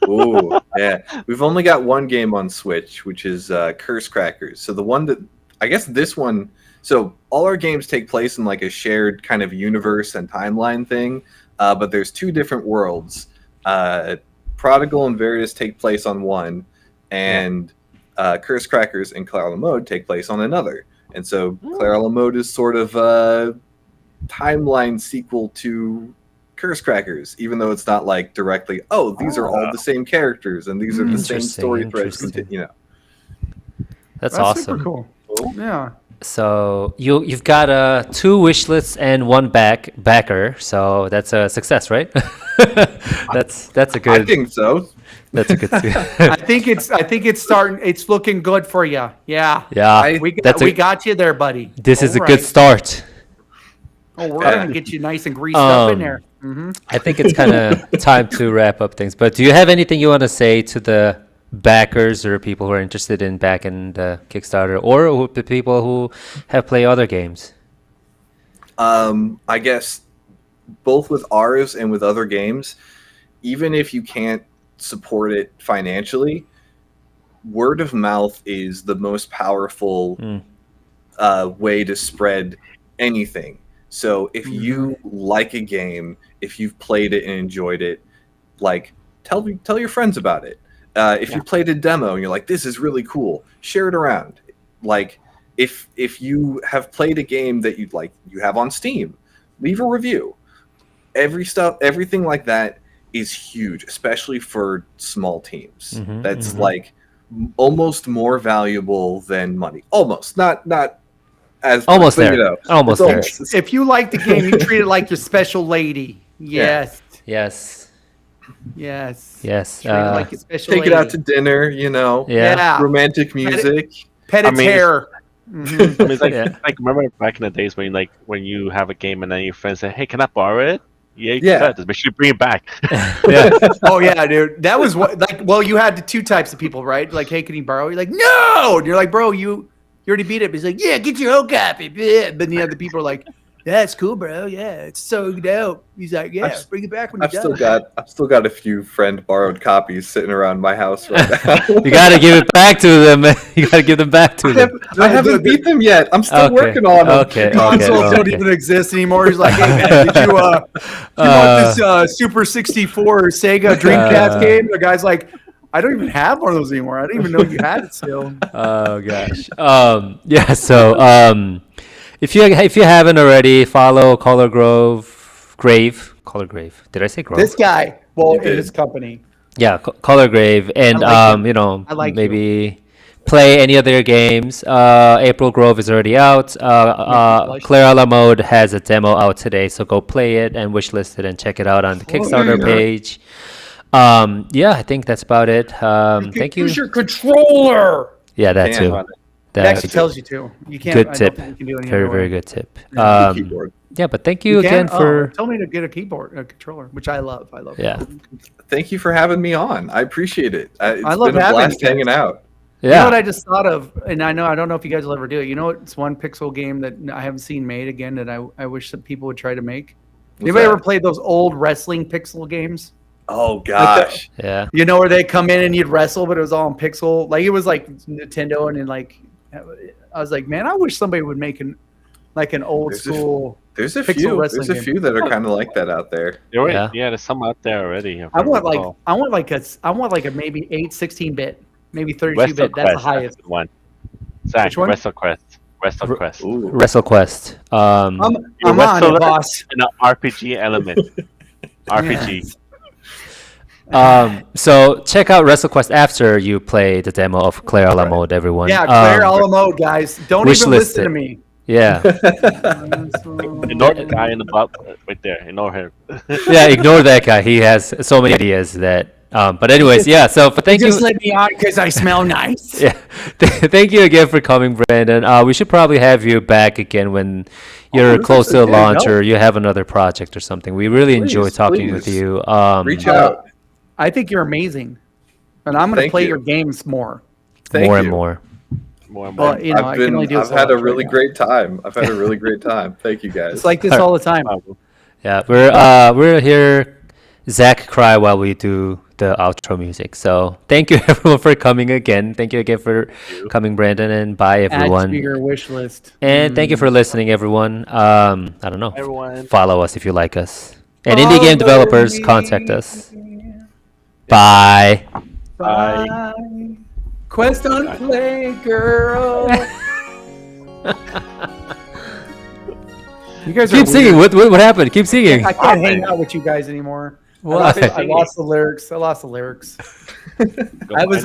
Ooh, yeah. We've only got one game on Switch, which is Curse Crackers. So the one that I guess this one. So all our games take place in like a shared kind of universe and timeline thing, but there's 2 different worlds. Prodigal and Veritas take place on one, and Curse Crackers and Claire Mode take place on another. And so Claire Mode is sort of a timeline sequel to Curse Crackers, even though it's not like directly, these are all the same characters and these are the same story threads.
That's awesome.
Super cool. Yeah.
So you've got 2 wish lists and 1 backer, so that's a success, right? that's a good.
I think so.
That's a good.
I think it's starting. It's looking good for you. Yeah.
Yeah.
We got you there, buddy.
This is a good start.
Oh, we're gonna get you nice and greased up in there.
I think it's kind of time to wrap up things. But do you have anything you want to say to the backers or people who are interested in backing the Kickstarter, or the people who have played other games?
I guess both with ours and with other games, even if you can't support it financially, word of mouth is the most powerful way to spread anything. So if you like a game, if you've played it and enjoyed it, like tell your friends about it. If you played a demo and you're like, this is really cool, share it around. Like if you have played a game that you have on Steam, leave a review. Everything like that is huge, especially for small teams. That's like almost more valuable than money. Almost, not as
almost
but,
there.
You know,
Almost there.
If you like the game, you treat it like your special lady. Yes.
Yes.
Yes.
Yes.
Treat it like your special
take
lady.
it out to dinner. You know,
Yeah.
romantic music.
Pet its hair.
I mean, it's like remember back in the days when you have a game and then your friends say, "Hey, can I borrow it?" Yeah, you can. Just make sure you bring it back.
Oh yeah, dude. That was you had the two types of people, right? Like, hey, can you borrow? You're like, no. And you're like, bro, you already beat it. But he's like, yeah, get your whole copy. But then the other people are like, yeah, it's cool, bro. Yeah, it's so dope. He's like, yeah, bring it back when you're done.
I've still got a few friend borrowed copies sitting around my house right now.
You gotta give it back to them. You gotta give them back to them.
I haven't beat them yet. I'm still working on them.
Consoles don't even exist anymore. He's like, hey man, did you want this Super 64 Sega Dreamcast game? The guy's like, I don't even have one of those anymore. I didn't even know you had it still.
Oh gosh. Yeah. So if you haven't already, follow Grave. Did I say Grove?
This guy, well, in his company.
Yeah, Color Grave, and
I like
maybe play any of their games. April Grove is already out. Claire a la Mode has a demo out today, so go play it and wishlist it and check it out on the Kickstarter page. I think that's about it. Thank you.
Use your controller.
Yeah, that too.
Next tells you to. You can't.
Good tip. Very, very good tip. Yeah, but thank you again for.
Tell me to get a controller, which I love.
Yeah.
Thank you for having me on. I appreciate it. It's
I love
been a
having
blast
you guys.
hanging out.
Yeah. You know what I just thought of, and I don't know if you guys will ever do it. You know, it's one pixel game that I haven't seen made again that I wish that people would try to make. Anybody ever played those old wrestling pixel games?
Oh gosh.
Yeah.
You know where they come in and you'd wrestle, but it was all in pixel. Like it was like Nintendo, and then like I was like, man, I wish somebody would make an old school.
There's a
pixel
few.
wrestling
There's a few that are kind of like that out there.
Yeah, there's some out there already.
I want like a maybe 8/16-bit, maybe 32-bit. That's the highest
one. Zach,
which one?
WrestleQuest.
Ooh.
WrestleQuest.
I'm on it, boss.
And an RPG element. RPG.
So check out WrestleQuest after you play the demo of Claire a la Mode, everyone.
Yeah, Claire a la Mode, guys. Don't even listen to me.
Yeah.
Ignore the guy in the butt right there. Ignore him.
Yeah, ignore that guy. He has so many ideas that. But anyways, yeah. So thank you.
Just let me on because I smell nice.
Yeah. Thank you again for coming, Brandon. We should probably have you back again when you're close to the launch or you have another project or something. We really enjoy talking with you.
Reach out.
I think you're amazing, and I'm going to play your games more.
More and more.
But, you know,
I've had a really great time. Thank you guys.
It's like this all the time.
Yeah, we're here. Zach cry while we do the outro music. So thank you everyone for coming again. Thank you again for coming, Brandon, and bye everyone.
Add to your wish list.
And thank you for listening, everyone. I don't know.
Everyone.
Follow us if you like us. And indie game developers, contact us. Bye.
Bye.
Quest Unplayed, girl. You guys
keep singing. What happened? Keep singing.
I can't hang out with you guys anymore.
Why?
I lost the lyrics. I was